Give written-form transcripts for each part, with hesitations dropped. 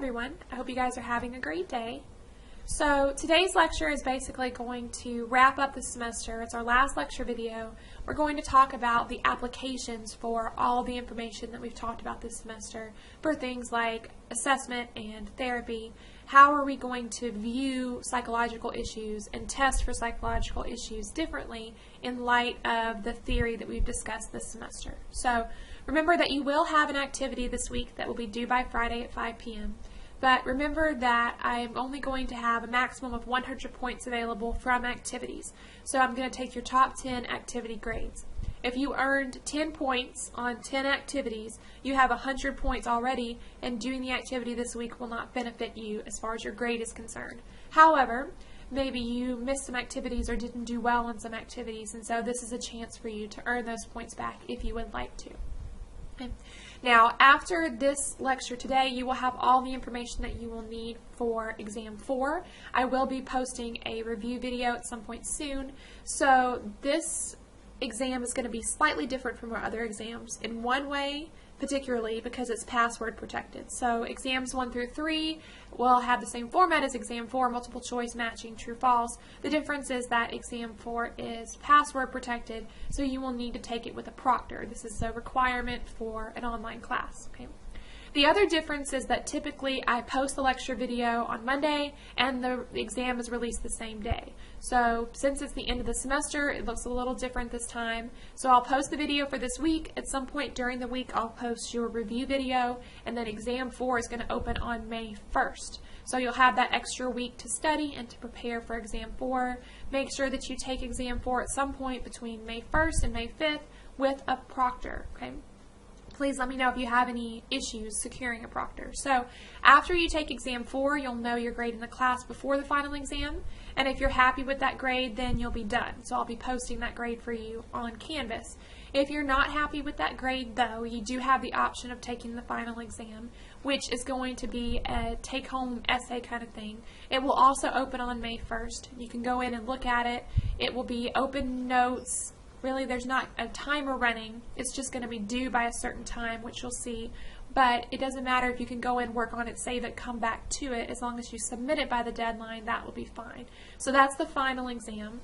everyone. I hope you guys are having a great day. So today's lecture is basically going to wrap up the semester. It's our last lecture video. We're going to talk about the applications for all the information that we've talked about this semester for things like assessment and therapy. How are we going to view psychological issues and test for psychological issues differently in light of the theory that we've discussed this semester? So remember that you will have an activity this week that will be due by Friday at 5 p.m. But remember that I'm only going to have a maximum of 100 points available from activities. So I'm going to take your top 10 activity grades. If you earned 10 points on 10 activities, you have 100 points already, and doing the activity this week will not benefit you as far as your grade is concerned. However, maybe you missed some activities or didn't do well on some activities, and so this is a chance for you to earn those points back if you would like to. Okay. Now, after this lecture today, you will have all the information that you will need for Exam 4. I will be posting a review video at some point soon, so this exam is going to be slightly different from our other exams in one way, particularly because it's password protected. So exams 1 through 3 will have the same format as exam 4, multiple choice matching true false. The difference is that exam 4 is password protected, so you will need to take it with a proctor. This is a requirement for an online class. Okay. The other difference is that typically I post the lecture video on Monday and the exam is released the same day. So since it's the end of the semester, it looks a little different this time. So I'll post the video for this week. At some point during the week, I'll post your review video, and then exam 4 is going to open on May 1st. So you'll have that extra week to study and to prepare for exam 4. Make sure that you take exam 4 at some point between May 1st and May 5th with a proctor. Okay. Please let me know if you have any issues securing a proctor. So after you take exam 4, you'll know your grade in the class before the final exam, and if you're happy with that grade, then you'll be done. So I'll be posting that grade for you on Canvas. If you're not happy with that grade, though, you do have the option of taking the final exam, which is going to be a take-home essay kind of thing. It will also open on May 1st. You can go in and look at it. It will be open notes. Really, there's not a timer running. It's just going to be due by a certain time, which you'll see. But it doesn't matter if you can go in, work on it, save it, come back to it. As long as you submit it by the deadline, that will be fine. So that's the final exam.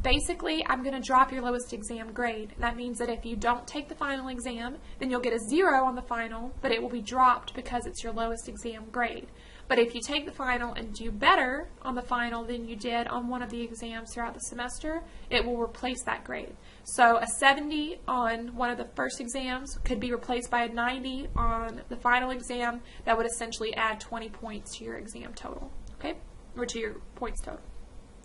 Basically, I'm going to drop your lowest exam grade. That means that if you don't take the final exam, then you'll get a 0 on the final, but it will be dropped because it's your lowest exam grade. But if you take the final and do better on the final than you did on one of the exams throughout the semester, it will replace that grade. So a 70 on one of the first exams could be replaced by a 90 on the final exam. That would essentially add 20 points to your exam total, okay? Or to your points total.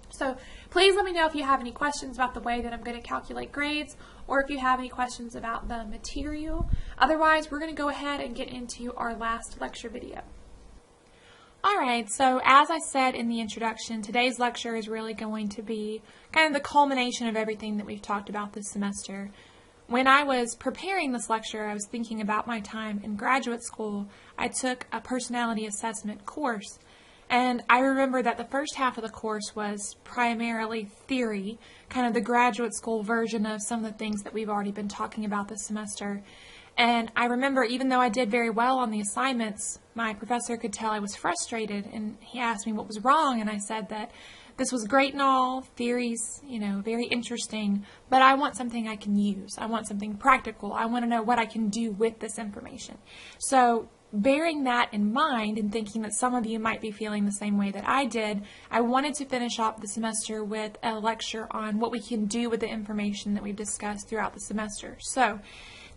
So please let me know if you have any questions about the way that I'm going to calculate grades, or if you have any questions about the material. Otherwise, we're going to go ahead and get into our last lecture video. Alright, so as I said in the introduction, today's lecture is really going to be kind of the culmination of everything that we've talked about this semester. When I was preparing this lecture, I was thinking about my time in graduate school. I took a personality assessment course, and I remember that the first half of the course was primarily theory, kind of the graduate school version of some of the things that we've already been talking about this semester. And I remember, even though I did very well on the assignments, my professor could tell I was frustrated, and he asked me what was wrong, and I said that this was great and all, theory's, very interesting, but I want something I can use. I want something practical. I want to know what I can do with this information. So bearing that in mind and thinking that some of you might be feeling the same way that I did, I wanted to finish off the semester with a lecture on what we can do with the information that we've discussed throughout the semester. So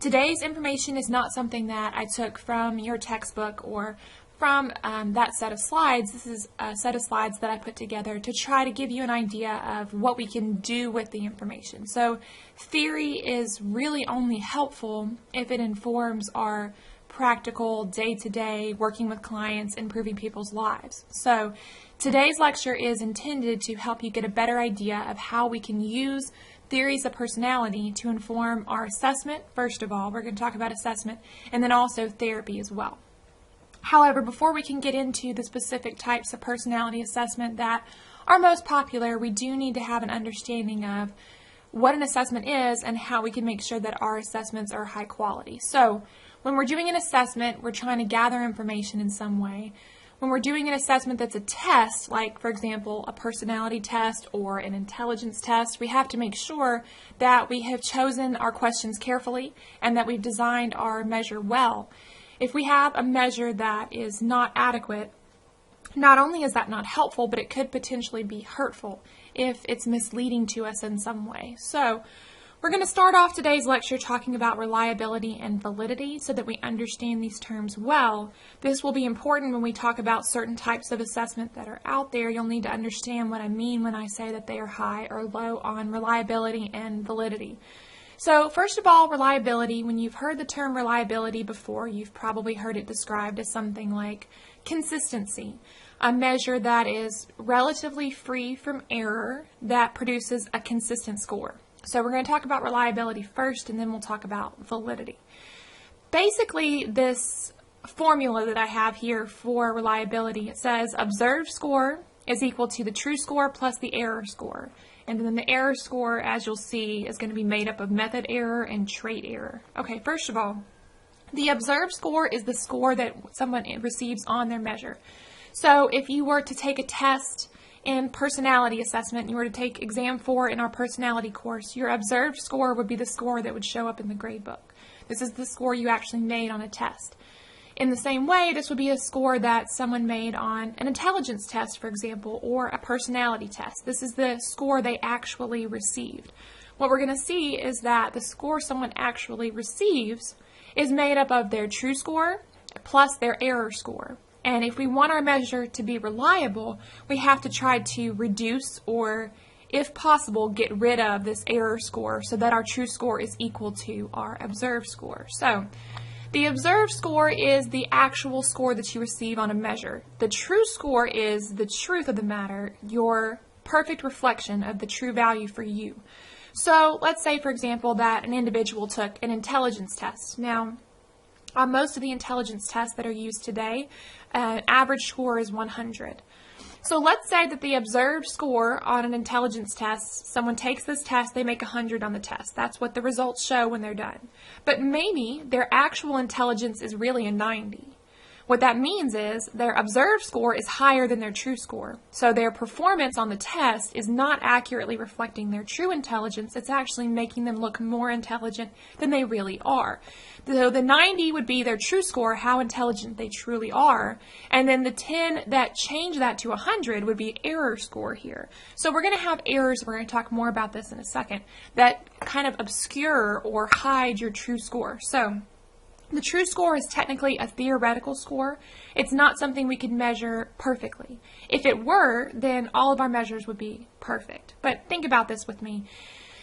today's information is not something that I took from your textbook or from that set of slides. This is a set of slides that I put together to try to give you an idea of what we can do with the information. So theory is really only helpful if it informs our practical, day-to-day, working with clients, improving people's lives. So today's lecture is intended to help you get a better idea of how we can use theories of personality to inform our assessment. First of all, we're going to talk about assessment, and then also therapy as well. However, before we can get into the specific types of personality assessment that are most popular, we do need to have an understanding of what an assessment is and how we can make sure that our assessments are high quality. So When we're doing an assessment, we're trying to gather information in some way. When we're doing an assessment that's a test, like, for example, a personality test or an intelligence test, we have to make sure that we have chosen our questions carefully and that we've designed our measure well. If we have a measure that is not adequate, not only is that not helpful, but it could potentially be hurtful if it's misleading to us in some way. So, we're going to start off today's lecture talking about reliability and validity so that we understand these terms well. This will be important when we talk about certain types of assessment that are out there. You'll need to understand what I mean when I say that they are high or low on reliability and validity. So first of all, reliability. When you've heard the term reliability before, you've probably heard it described as something like consistency, a measure that is relatively free from error that produces a consistent score. So we're going to talk about reliability first, and then we'll talk about validity. Basically, this formula that I have here for reliability, it says observed score is equal to the true score plus the error score. And then the error score, as you'll see, is going to be made up of method error and trait error. Okay, first of all, the observed score is the score that someone receives on their measure. So if you were to take a test in personality assessment, you were to take exam 4 in our personality course, your observed score would be the score that would show up in the grade book. This is the score you actually made on a test. In the same way, this would be a score that someone made on an intelligence test, for example, or a personality test. This is the score they actually received. What we're going to see is that the score someone actually receives is made up of their true score plus their error score. And if we want our measure to be reliable, we have to try to reduce or, if possible, get rid of this error score so that our true score is equal to our observed score. So, the observed score is the actual score that you receive on a measure. The true score is the truth of the matter, your perfect reflection of the true value for you. So, let's say, for example, that an individual took an intelligence test. Now, on most of the intelligence tests that are used today, average score is 100. So let's say that the observed score on an intelligence test, someone takes this test, they make 100 on the test. That's what the results show when they're done. But maybe their actual intelligence is really a 90. What that means is their observed score is higher than their true score. So their performance on the test is not accurately reflecting their true intelligence. It's actually making them look more intelligent than they really are. So the 90 would be their true score, how intelligent they truly are. And then the 10 that change that to 100 would be error score here. So we're going to have errors, we're going to talk more about this in a second, that kind of obscure or hide your true score. So the true score is technically a theoretical score. It's not something we could measure perfectly. If it were, then all of our measures would be perfect. But think about this with me.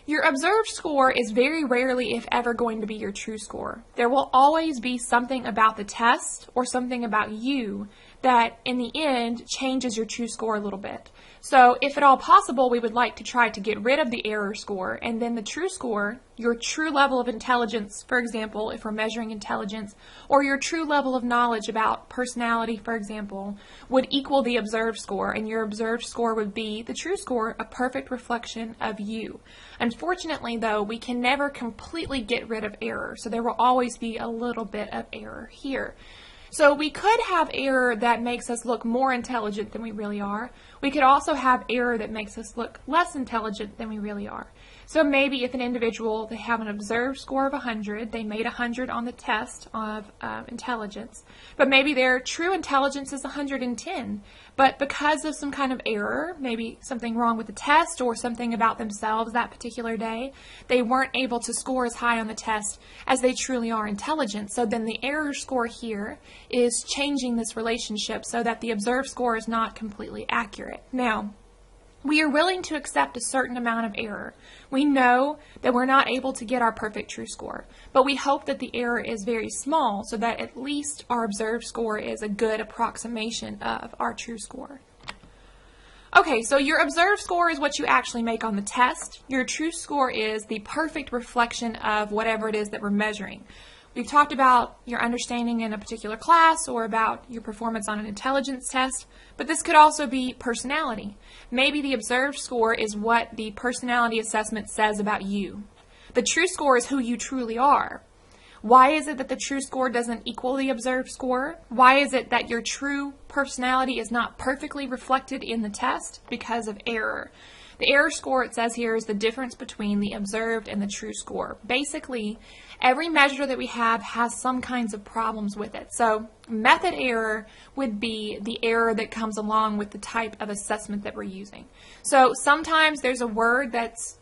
Your observed score is very rarely, if ever, going to be your true score. There will always be something about the test or something about you that, in the end, changes your true score a little bit. So, if at all possible, we would like to try to get rid of the error score, and then the true score, your true level of intelligence, for example, if we're measuring intelligence, or your true level of knowledge about personality, for example, would equal the observed score, and your observed score would be the true score, a perfect reflection of you. Unfortunately, though, we can never completely get rid of error, so there will always be a little bit of error here. So we could have error that makes us look more intelligent than we really are. We could also have error that makes us look less intelligent than we really are. So maybe if an individual, they have an observed score of 100, they made 100 on the test of intelligence, but maybe their true intelligence is 110. But because of some kind of error, maybe something wrong with the test or something about themselves that particular day, they weren't able to score as high on the test as they truly are intelligent. So then the error score here is changing this relationship so that the observed score is not completely accurate. Now, we are willing to accept a certain amount of error. We know that we're not able to get our perfect true score, but we hope that the error is very small so that at least our observed score is a good approximation of our true score. Okay, so your observed score is what you actually make on the test. Your true score is the perfect reflection of whatever it is that we're measuring. We've talked about your understanding in a particular class or about your performance on an intelligence test, but this could also be personality. Maybe the observed score is what the personality assessment says about you. The true score is who you truly are. Why is it that the true score doesn't equal the observed score? Why is it that your true personality is not perfectly reflected in the test? Because of error. The error score, it says here, is the difference between the observed and the true score. Basically, every measure that we have has some kinds of problems with it. So method error would be the error that comes along with the type of assessment that we're using. So sometimes there's a word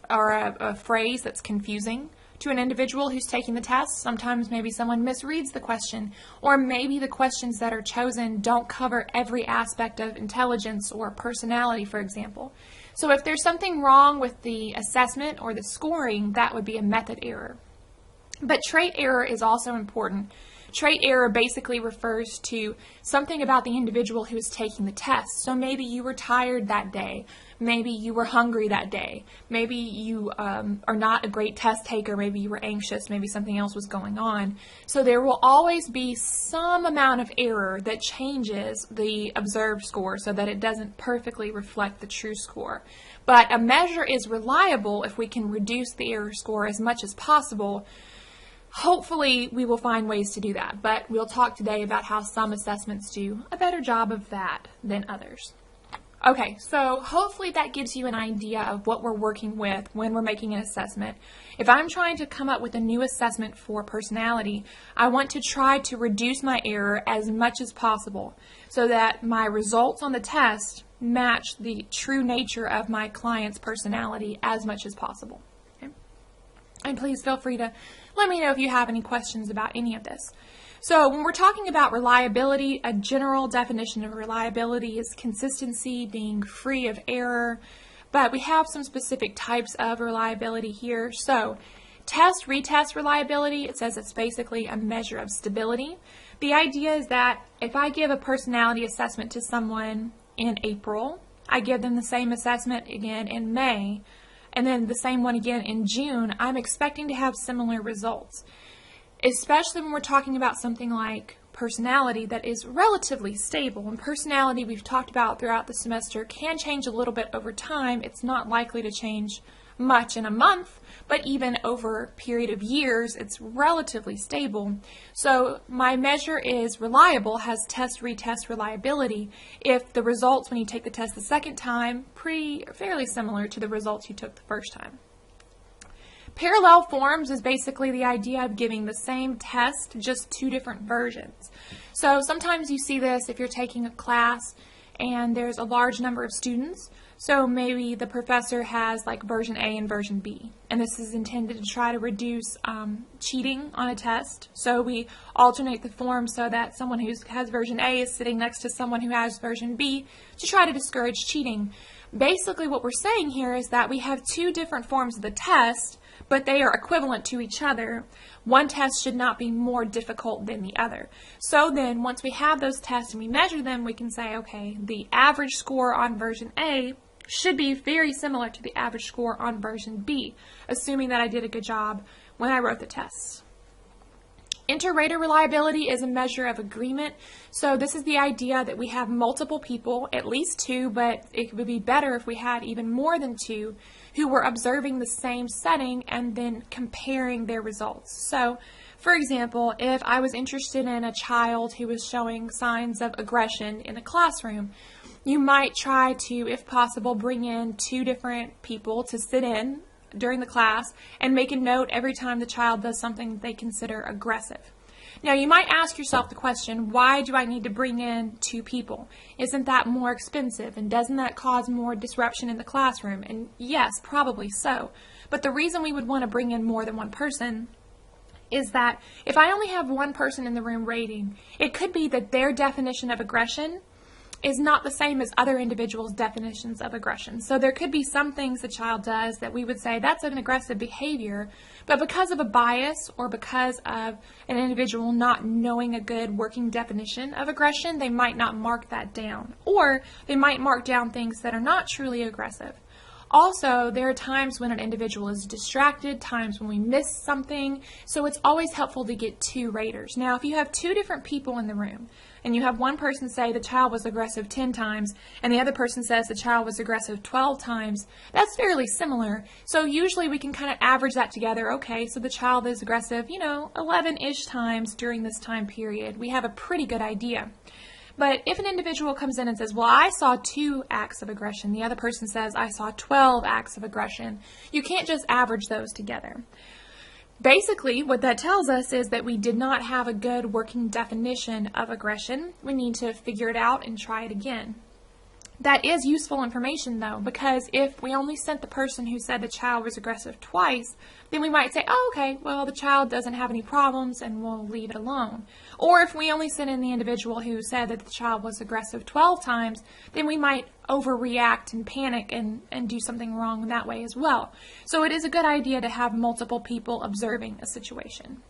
or a phrase that's confusing to an individual who's taking the test. Sometimes maybe someone misreads the question, or maybe the questions that are chosen don't cover every aspect of intelligence or personality, for example. So if there's something wrong with the assessment or the scoring, that would be a method error. But trait error is also important. Trait error basically refers to something about the individual who is taking the test. So maybe you were tired that day. Maybe you were hungry that day. Maybe you are not a great test taker. Maybe you were anxious. Maybe something else was going on. So there will always be some amount of error that changes the observed score so that it doesn't perfectly reflect the true score. But a measure is reliable if we can reduce the error score as much as possible. Hopefully, we will find ways to do that, but we'll talk today about how some assessments do a better job of that than others. Okay, so hopefully that gives you an idea of what we're working with when we're making an assessment. If I'm trying to come up with a new assessment for personality, I want to try to reduce my error as much as possible so that my results on the test match the true nature of my client's personality as much as possible. Okay? And please feel free to let me know if you have any questions about any of this. So when we're talking about reliability, a general definition of reliability is consistency, being free of error, but we have some specific types of reliability here. So retest reliability, it says it's basically a measure of stability. The idea is that if I give a personality assessment to someone in April, I give them the same assessment again in May, and then the same one again in June, I'm expecting to have similar results. Especially when we're talking about something like personality that is relatively stable. And personality, we've talked about throughout the semester, can change a little bit over time. It's not likely to change much in a month, but even over a period of years, it's relatively stable. So my measure is reliable, has retest reliability, if the results when you take the test the second time fairly similar to the results you took the first time. Parallel forms is basically the idea of giving the same test, just two different versions. So sometimes you see this if you're taking a class and there's a large number of students. So maybe the professor has like version A and version B. And this is intended to try to reduce cheating on a test. So we alternate the forms so that someone who has version A is sitting next to someone who has version B to try to discourage cheating. Basically what we're saying here is that we have two different forms of the test, but they are equivalent to each other. One test should not be more difficult than the other. So then once we have those tests and we measure them, we can say, okay, the average score on version A should be very similar to the average score on version B, assuming that I did a good job when I wrote the tests. Inter-rater reliability is a measure of agreement. So this is the idea that we have multiple people, at least two, but it would be better if we had even more than two, who were observing the same setting and then comparing their results. So, for example, if I was interested in a child who was showing signs of aggression in a classroom, you might try to, if possible, bring in two different people to sit in during the class and make a note every time the child does something they consider aggressive. Now, you might ask yourself the question, why do I need to bring in two people? Isn't that more expensive, and doesn't that cause more disruption in the classroom? And yes, probably so. But the reason we would want to bring in more than one person is that if I only have one person in the room rating, it could be that their definition of aggression is not the same as other individuals' definitions of aggression. So there could be some things a child does that we would say that's an aggressive behavior, but because of a bias or because of an individual not knowing a good working definition of aggression, they might not mark that down. Or they might mark down things that are not truly aggressive. Also, there are times when an individual is distracted, times when we miss something, so it's always helpful to get two raters. Now, if you have two different people in the room, and you have one person say the child was aggressive 10 times, and the other person says the child was aggressive 12 times, that's fairly similar. So usually we can kind of average that together. Okay, so the child is aggressive, 11-ish times during this time period. We have a pretty good idea. But if an individual comes in and says, well, I saw 2 acts of aggression, the other person says, I saw 12 acts of aggression, you can't just average those together. Basically, what that tells us is that we did not have a good working definition of aggression. We need to figure it out and try it again. That is useful information, though, because if we only sent the person who said the child was aggressive twice, then we might say, oh, okay, well, the child doesn't have any problems and we'll leave it alone. Or if we only sent in the individual who said that the child was aggressive 12 times, then we might overreact and panic and do something wrong in that way as well. So it is a good idea to have multiple people observing a situation.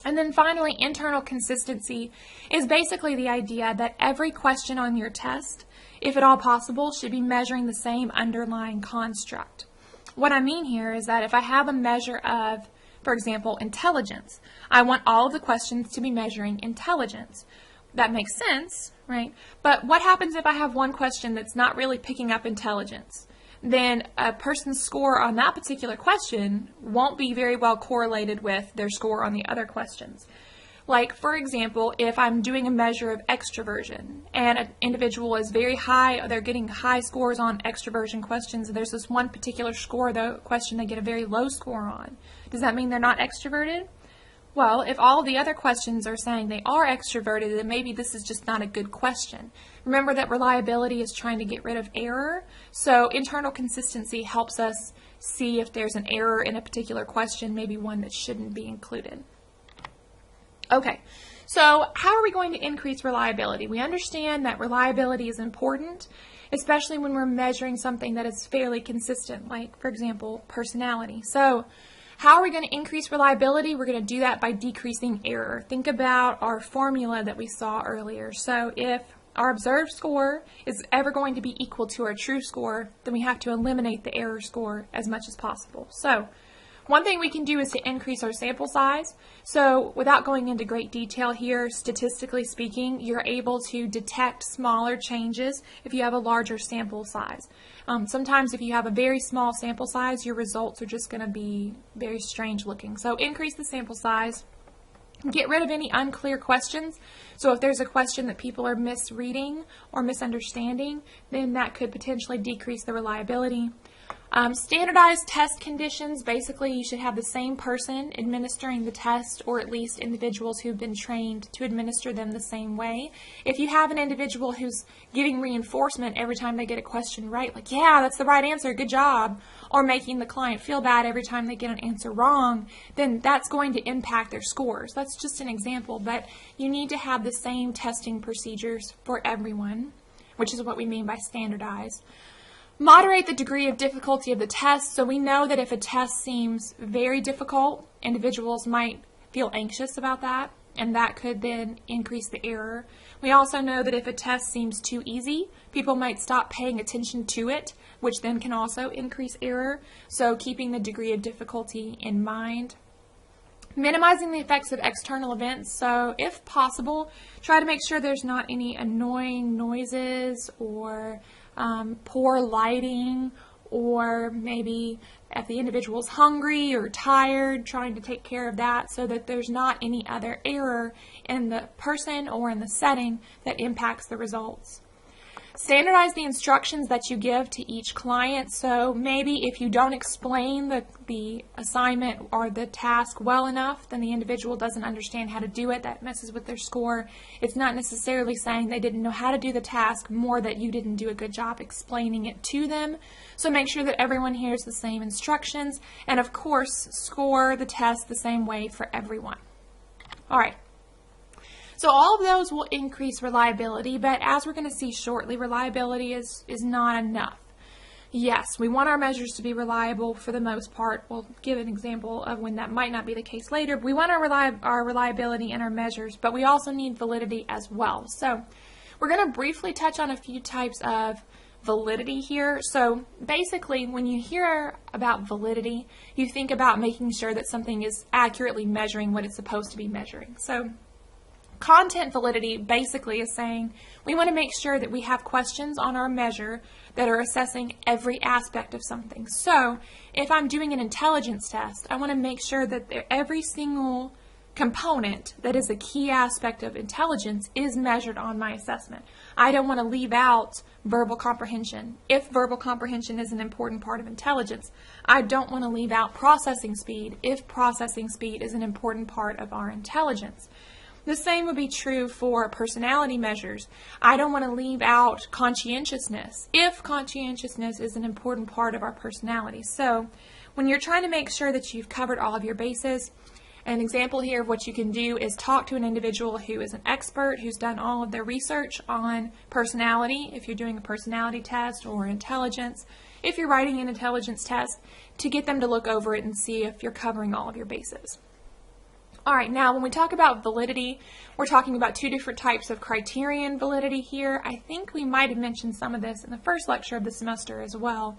And then finally, internal consistency is basically the idea that every question on your test, if at all possible, should be measuring the same underlying construct. What I mean here is that if I have a measure of, for example, intelligence, I want all of the questions to be measuring intelligence. That makes sense, right? But what happens if I have one question that's not really picking up intelligence? Then a person's score on that particular question won't be very well correlated with their score on the other questions. Like, for example, if I'm doing a measure of extroversion and an individual is very high, they're getting high scores on extroversion questions, and there's this one particular question they get a very low score on. Does that mean they're not extroverted? Well, if all the other questions are saying they are extroverted, then maybe this is just not a good question. Remember that reliability is trying to get rid of error, so internal consistency helps us see if there's an error in a particular question, maybe one that shouldn't be included. Okay, so how are we going to increase reliability? We understand that reliability is important, especially when we're measuring something that is fairly consistent, like, for example, personality. So how are we going to increase reliability? We're going to do that by decreasing error. Think about our formula that we saw earlier. So if our observed score is ever going to be equal to our true score, then we have to eliminate the error score as much as possible. So one thing we can do is to increase our sample size. So without going into great detail here, statistically speaking, you're able to detect smaller changes if you have a larger sample size. Sometimes if you have a very small sample size, your results are just going to be very strange looking. So increase the sample size. Get rid of any unclear questions. So if there's a question that people are misreading or misunderstanding, then that could potentially decrease the reliability. Standardized test conditions, basically you should have the same person administering the test, or at least individuals who've been trained to administer them the same way. If you have an individual who's giving reinforcement every time they get a question right, like, yeah, that's the right answer, good job, or making the client feel bad every time they get an answer wrong, then that's going to impact their scores. That's just an example, but you need to have the same testing procedures for everyone, which is what we mean by standardized. Moderate the degree of difficulty of the test. So we know that if a test seems very difficult, individuals might feel anxious about that, and that could then increase the error. We also know that if a test seems too easy, people might stop paying attention to it, which then can also increase error. So keeping the degree of difficulty in mind. Minimizing the effects of external events. So if possible, try to make sure there's not any annoying noises or poor lighting, or maybe if the individual's hungry or tired, trying to take care of that so that there's not any other error in the person or in the setting that impacts the results. Standardize the instructions that you give to each client. So maybe if you don't explain the assignment or the task well enough, then the individual doesn't understand how to do it. That messes with their score. It's not necessarily saying they didn't know how to do the task, more that you didn't do a good job explaining it to them. So make sure that everyone hears the same instructions, and of course score the test the same way for everyone. All right. So all of those will increase reliability, but as we're going to see shortly, reliability is not enough. Yes, we want our measures to be reliable for the most part. We'll give an example of when that might not be the case later. We want our reliability in our measures, but we also need validity as well. So we're going to briefly touch on a few types of validity here. So basically, when you hear about validity, you think about making sure that something is accurately measuring what it's supposed to be measuring. So Content validity basically is saying we want to make sure that we have questions on our measure that are assessing every aspect of something. So if I'm doing an intelligence test, I want to make sure that every single component that is a key aspect of intelligence is measured on my assessment. I don't want to leave out verbal comprehension. If verbal comprehension is an important part of intelligence, I don't want to leave out processing speed if processing speed is an important part of our intelligence. The same would be true for personality measures. I don't want to leave out conscientiousness if conscientiousness is an important part of our personality. So when you're trying to make sure that you've covered all of your bases, an example here of what you can do is talk to an individual who is an expert, who's done all of their research on personality, if you're doing a personality test or intelligence, if you're writing an intelligence test, to get them to look over it and see if you're covering all of your bases. All right, now when we talk about validity, we're talking about two different types of criterion validity here. I think we might have mentioned some of this in the first lecture of the semester as well.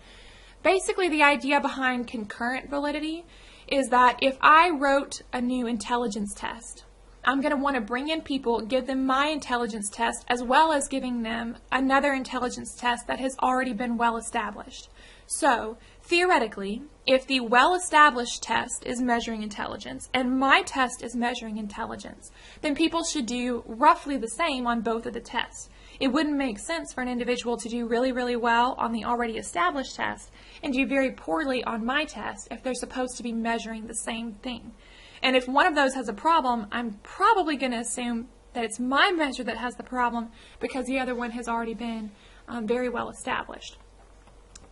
Basically, the idea behind concurrent validity is that if I wrote a new intelligence test, I'm going to want to bring in people, give them my intelligence test, as well as giving them another intelligence test that has already been well established. So, theoretically, if the well-established test is measuring intelligence and my test is measuring intelligence, then people should do roughly the same on both of the tests. It wouldn't make sense for an individual to do really, really well on the already established test and do very poorly on my test if they're supposed to be measuring the same thing. And if one of those has a problem, I'm probably going to assume that it's my measure that has the problem because the other one has already been very well established.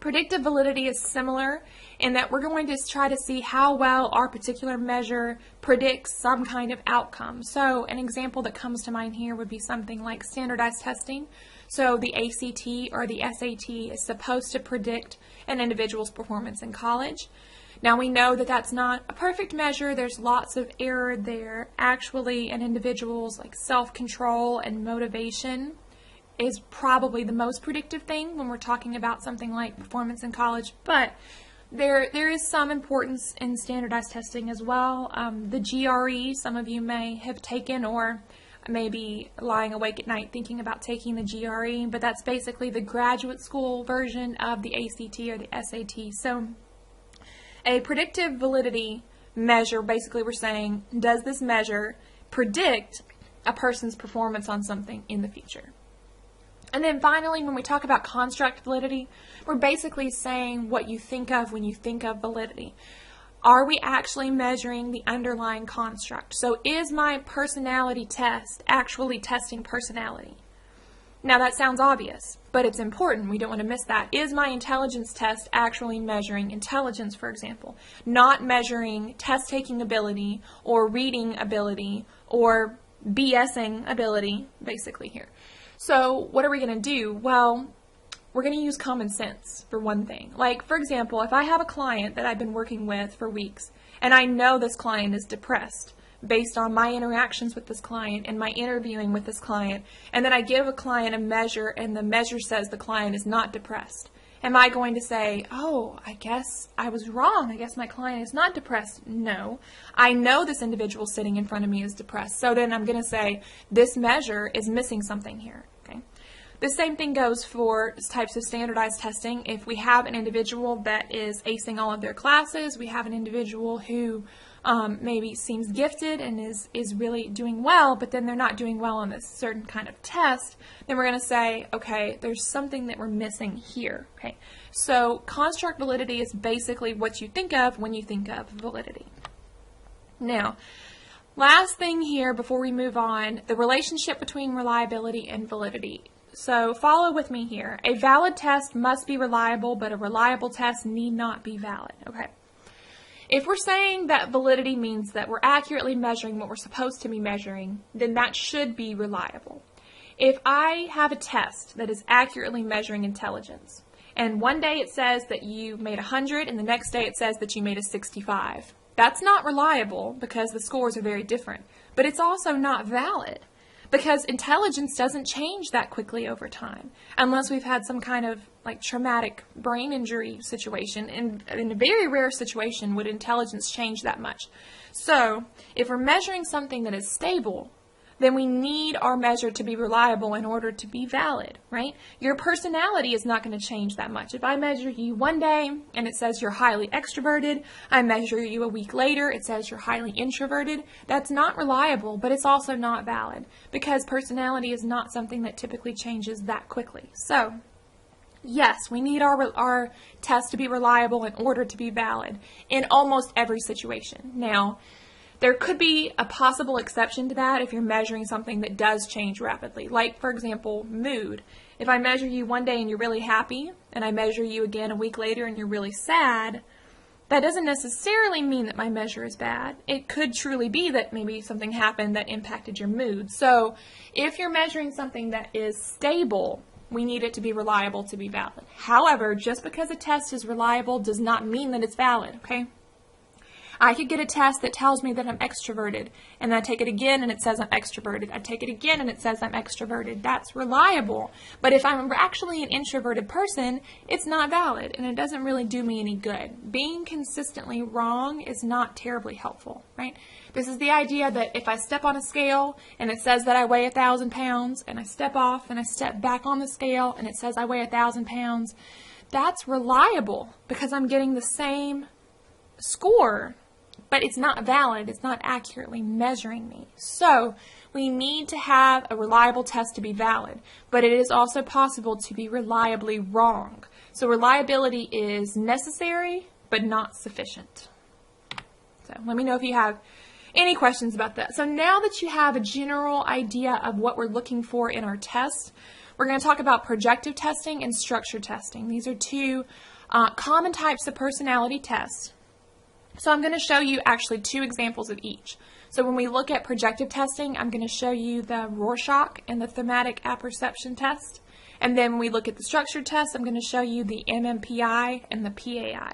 Predictive validity is similar in that we're going to try to see how well our particular measure predicts some kind of outcome. So an example that comes to mind here would be something like standardized testing. So the ACT or the SAT is supposed to predict an individual's performance in college. Now we know that that's not a perfect measure. There's lots of error there. Actually, an individual's like self-control and motivation is probably the most predictive thing when we're talking about something like performance in college, but there is some importance in standardized testing as well. The GRE, some of you may have taken or maybe lying awake at night thinking about taking the GRE, but that's basically the graduate school version of the ACT or the SAT. So a predictive validity measure, basically we're saying, does this measure predict a person's performance on something in the future? And then finally, when we talk about construct validity, we're basically saying what you think of when you think of validity. Are we actually measuring the underlying construct? So is my personality test actually testing personality? Now that sounds obvious, but it's important. We don't want to miss that. Is my intelligence test actually measuring intelligence, for example? Not measuring test-taking ability or reading ability or BSing ability, basically here. So what are we going to do? Well, we're going to use common sense for one thing. Like, for example, if I have a client that I've been working with for weeks, and I know this client is depressed based on my interactions with this client and my interviewing with this client, and then I give a client a measure and the measure says the client is not depressed, am I going to say, oh, I guess I was wrong. I guess my client is not depressed? No. I know this individual sitting in front of me is depressed. So then I'm going to say, this measure is missing something here. Okay. The same thing goes for types of standardized testing. If we have an individual that is acing all of their classes, we have an individual who maybe seems gifted and is really doing well, but then they're not doing well on this certain kind of test, then we're going to say, okay, there's something that we're missing here. Okay, so construct validity is basically what you think of when you think of validity. Now, last thing here before we move on, the relationship between reliability and validity. So follow with me here. A valid test must be reliable, but a reliable test need not be valid. Okay. If we're saying that validity means that we're accurately measuring what we're supposed to be measuring, then that should be reliable. If I have a test that is accurately measuring intelligence, and one day it says that you made 100 and the next day it says that you made a 65, that's not reliable because the scores are very different. But it's also not valid because intelligence doesn't change that quickly over time unless we've had some kind of like traumatic brain injury situation. In a very rare situation would intelligence change that much. So if we're measuring something that is stable, then we need our measure to be reliable in order to be valid, right? Your personality is not going to change that much. If I measure you one day and it says you're highly extroverted, I measure you a week later, it says you're highly introverted, that's not reliable, but it's also not valid because personality is not something that typically changes that quickly. So, yes, we need our test to be reliable in order to be valid in almost every situation. Now, there could be a possible exception to that if you're measuring something that does change rapidly. Like, for example, mood. If I measure you one day and you're really happy, and I measure you again a week later and you're really sad, that doesn't necessarily mean that my measure is bad. It could truly be that maybe something happened that impacted your mood. So, if you're measuring something that is stable, we need it to be reliable to be valid. However, just because a test is reliable does not mean that it's valid, okay? I could get a test that tells me that I'm extroverted, and I take it again and it says I'm extroverted. I take it again and it says I'm extroverted. That's reliable. But if I'm actually an introverted person, it's not valid, and it doesn't really do me any good. Being consistently wrong is not terribly helpful, right? This is the idea that if I step on a scale and it says that I weigh 1,000 pounds, and I step off and I step back on the scale and it says I weigh 1,000 pounds, that's reliable because I'm getting the same score. But it's not valid, it's not accurately measuring me. So, we need to have a reliable test to be valid, but it is also possible to be reliably wrong. So, reliability is necessary, but not sufficient. So, let me know if you have any questions about that. So, now that you have a general idea of what we're looking for in our test, we're going to talk about projective testing and structured testing. These are two common types of personality tests. So I'm going to show you actually two examples of each. So when we look at projective testing, I'm going to show you the Rorschach and the Thematic Apperception test. And then when we look at the structured test, I'm going to show you the MMPI and the PAI.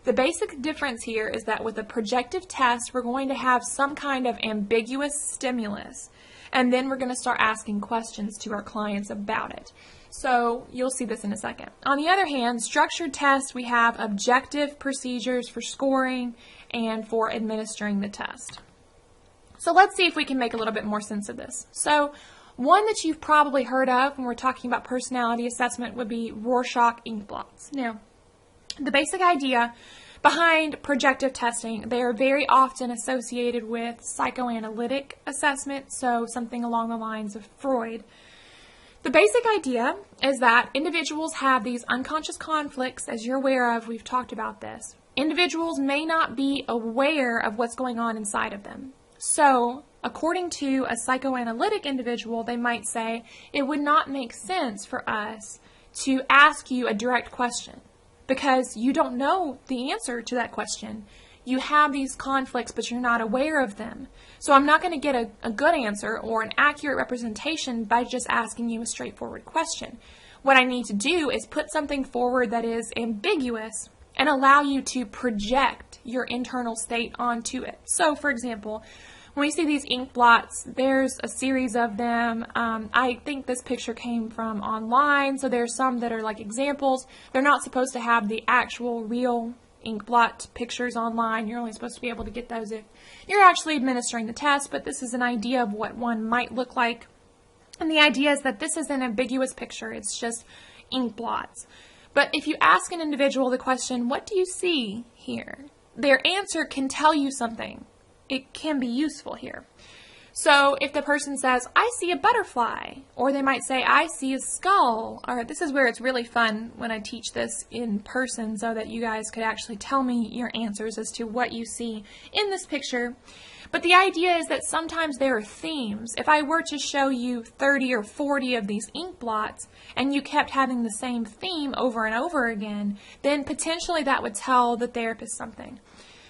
The basic difference here is that with a projective test, we're going to have some kind of ambiguous stimulus. And then we're going to start asking questions to our clients about it. So you'll see this in a second. On the other hand, structured tests, we have objective procedures for scoring and for administering the test. So let's see if we can make a little bit more sense of this. So one that you've probably heard of when we're talking about personality assessment would be Rorschach Ink Blots. Now, the basic idea behind projective testing, they are very often associated with psychoanalytic assessment, so something along the lines of Freud. The basic idea is that individuals have these unconscious conflicts, as you're aware of. We've talked about this. Individuals may not be aware of what's going on inside of them. So, according to a psychoanalytic individual, they might say, it would not make sense for us to ask you a direct question because you don't know the answer to that question. You have these conflicts, but you're not aware of them. So I'm not going to get a good answer or an accurate representation by just asking you a straightforward question. What I need to do is put something forward that is ambiguous and allow you to project your internal state onto it. So, for example, when we see these ink blots, there's a series of them. I think this picture came from online, so there's some that are like examples. They're not supposed to have the actual real ink blot pictures online. You're only supposed to be able to get those if you're actually administering the test, but this is an idea of what one might look like. And the idea is that this is an ambiguous picture. It's just ink blots. But if you ask an individual the question, what do you see here? Their answer can tell you something. It can be useful here. So if the person says, I see a butterfly, or they might say, I see a skull, or this is where it's really fun when I teach this in person so that you guys could actually tell me your answers as to what you see in this picture. But the idea is that sometimes there are themes. If I were to show you 30 or 40 of these ink blots and you kept having the same theme over and over again, then potentially that would tell the therapist something.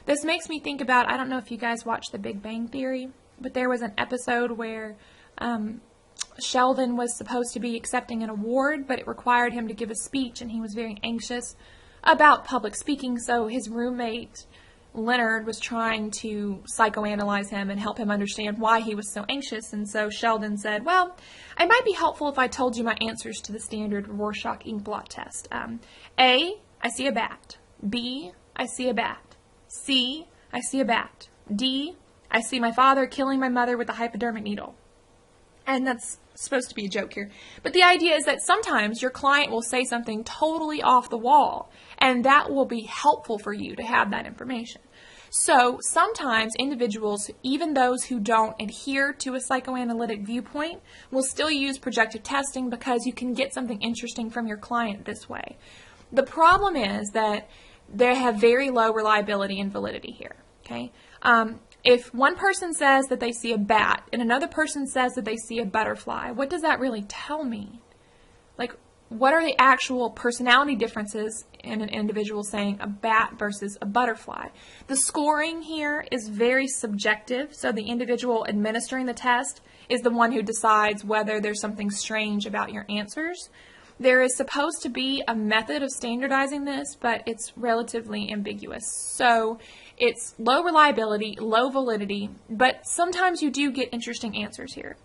This makes me think about, I don't know if you guys watch The Big Bang Theory, but there was an episode where Sheldon was supposed to be accepting an award, but it required him to give a speech, and he was very anxious about public speaking, so his roommate Leonard was trying to psychoanalyze him and help him understand why he was so anxious. And so Sheldon said, well, it might be helpful if I told you my answers to the standard Rorschach Ink Blot test. A, I see a bat. B, I see a bat. C, I see a bat. D, I see my father killing my mother with a hypodermic needle. And that's supposed to be a joke here. But the idea is that sometimes your client will say something totally off the wall, and that will be helpful for you to have that information. So sometimes individuals, even those who don't adhere to a psychoanalytic viewpoint, will still use projective testing because you can get something interesting from your client this way. The problem is that they have very low reliability and validity here. Okay. If one person says that they see a bat and another person says that they see a butterfly, what does that really tell me? Like, what are the actual personality differences in an individual saying a bat versus a butterfly? The scoring here is very subjective, so the individual administering the test is the one who decides whether there's something strange about your answers. There is supposed to be a method of standardizing this, but it's relatively ambiguous. So it's low reliability, low validity, but sometimes you do get interesting answers here.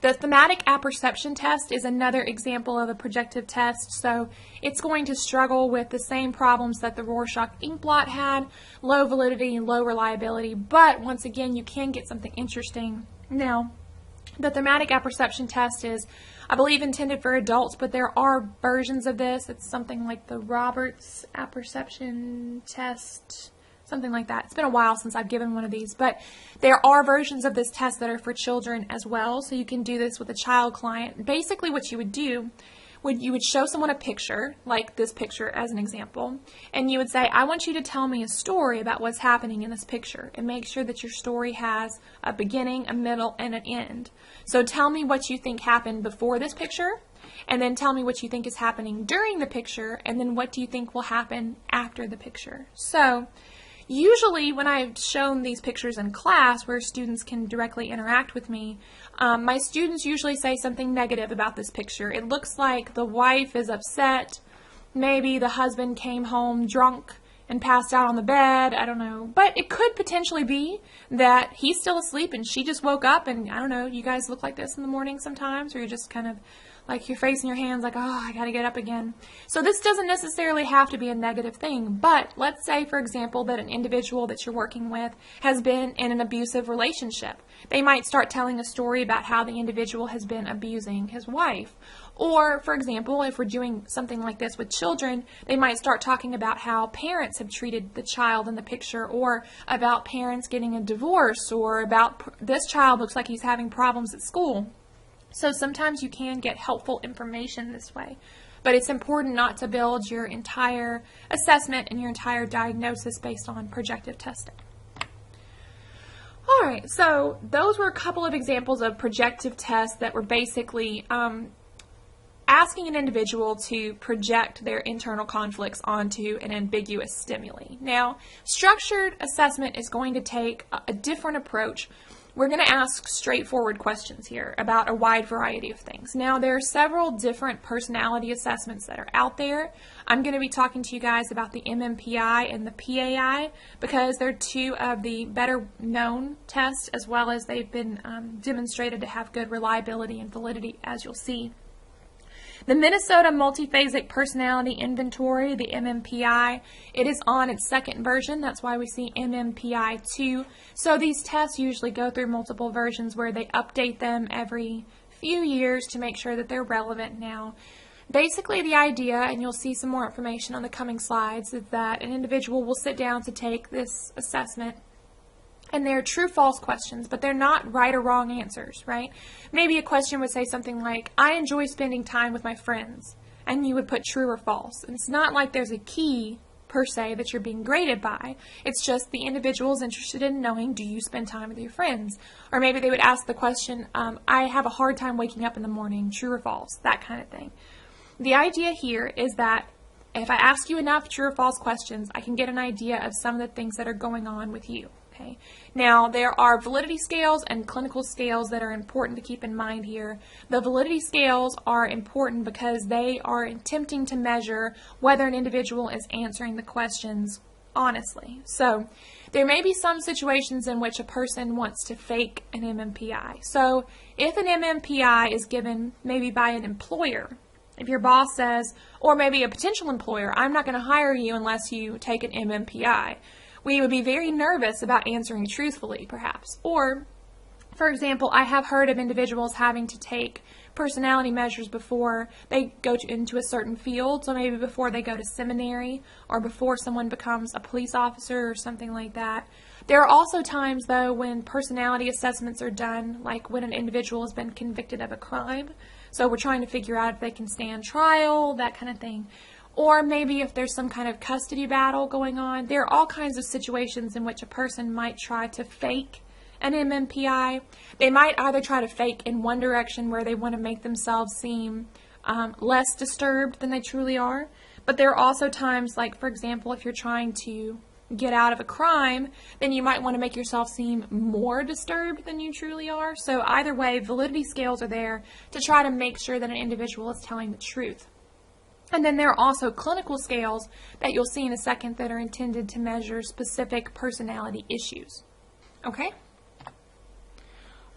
The thematic apperception test is another example of a projective test, so it's going to struggle with the same problems that the Rorschach Ink Blot had, low validity and low reliability, but once again, you can get something interesting. Now, the thematic apperception test is, I believe, intended for adults, but there are versions of this. It's something like the Roberts apperception test, something like that. It's been a while since I've given one of these, but there are versions of this test that are for children as well, so you can do this with a child client. Basically what you would do, you would show someone a picture, like this picture as an example, and you would say, I want you to tell me a story about what's happening in this picture, and make sure that your story has a beginning, a middle, and an end. So tell me what you think happened before this picture, and then tell me what you think is happening during the picture, and then what do you think will happen after the picture. So usually when I've shown these pictures in class where students can directly interact with me, my students usually say something negative about this picture. It looks like the wife is upset, maybe the husband came home drunk and passed out on the bed, I don't know. But it could potentially be that he's still asleep and she just woke up and, I don't know, you guys look like this in the morning sometimes, or you're just kind of like your face in your hands like, oh, I gotta get up again. So this doesn't necessarily have to be a negative thing, but let's say, for example, that an individual that you're working with has been in an abusive relationship. They might start telling a story about how the individual has been abusing his wife. Or, for example, if we're doing something like this with children, they might start talking about how parents have treated the child in the picture, or about parents getting a divorce, or about this child looks like he's having problems at school. So sometimes you can get helpful information this way, but it's important not to build your entire assessment and your entire diagnosis based on projective testing. Alright, so those were a couple of examples of projective tests that were basically asking an individual to project their internal conflicts onto an ambiguous stimuli. Now, structured assessment is going to take a different approach. We're going to ask straightforward questions here about a wide variety of things. Now, there are several different personality assessments that are out there. I'm going to be talking to you guys about the MMPI and the PAI because they're two of the better known tests, as well as they've been demonstrated to have good reliability and validity, as you'll see. The Minnesota Multiphasic Personality Inventory, the MMPI, it is on its second version. That's why we see MMPI 2. So these tests usually go through multiple versions where they update them every few years to make sure that they're relevant now. Basically, the idea, and you'll see some more information on the coming slides, is that an individual will sit down to take this assessment. And they're true-false questions, but they're not right or wrong answers, right? Maybe a question would say something like, I enjoy spending time with my friends, and you would put true or false. And it's not like there's a key, per se, that you're being graded by. It's just the individual is interested in knowing, do you spend time with your friends? Or maybe they would ask the question, I have a hard time waking up in the morning, true or false, that kind of thing. The idea here is that if I ask you enough true or false questions, I can get an idea of some of the things that are going on with you. Okay. Now, there are validity scales and clinical scales that are important to keep in mind here. The validity scales are important because they are attempting to measure whether an individual is answering the questions honestly. So, there may be some situations in which a person wants to fake an MMPI. So, if an MMPI is given maybe by an employer, if your boss says, or maybe a potential employer, I'm not going to hire you unless you take an MMPI, we would be very nervous about answering truthfully, perhaps. Or For example, I have heard of individuals having to take personality measures before they go into a certain field, so maybe before they go to seminary or before someone becomes a police officer or something like that. There are also times, though, when personality assessments are done, like when an individual has been convicted of a crime. So we're trying to figure out if they can stand trial, that kind of thing. Or maybe if there's some kind of custody battle going on. There are all kinds of situations in which a person might try to fake an MMPI. They might either try to fake in one direction where they want to make themselves seem less disturbed than they truly are. But there are also times, like, for example, if you're trying to get out of a crime, then you might want to make yourself seem more disturbed than you truly are. So either way, validity scales are there to try to make sure that an individual is telling the truth. And then there are also clinical scales that you'll see in a second that are intended to measure specific personality issues. Okay?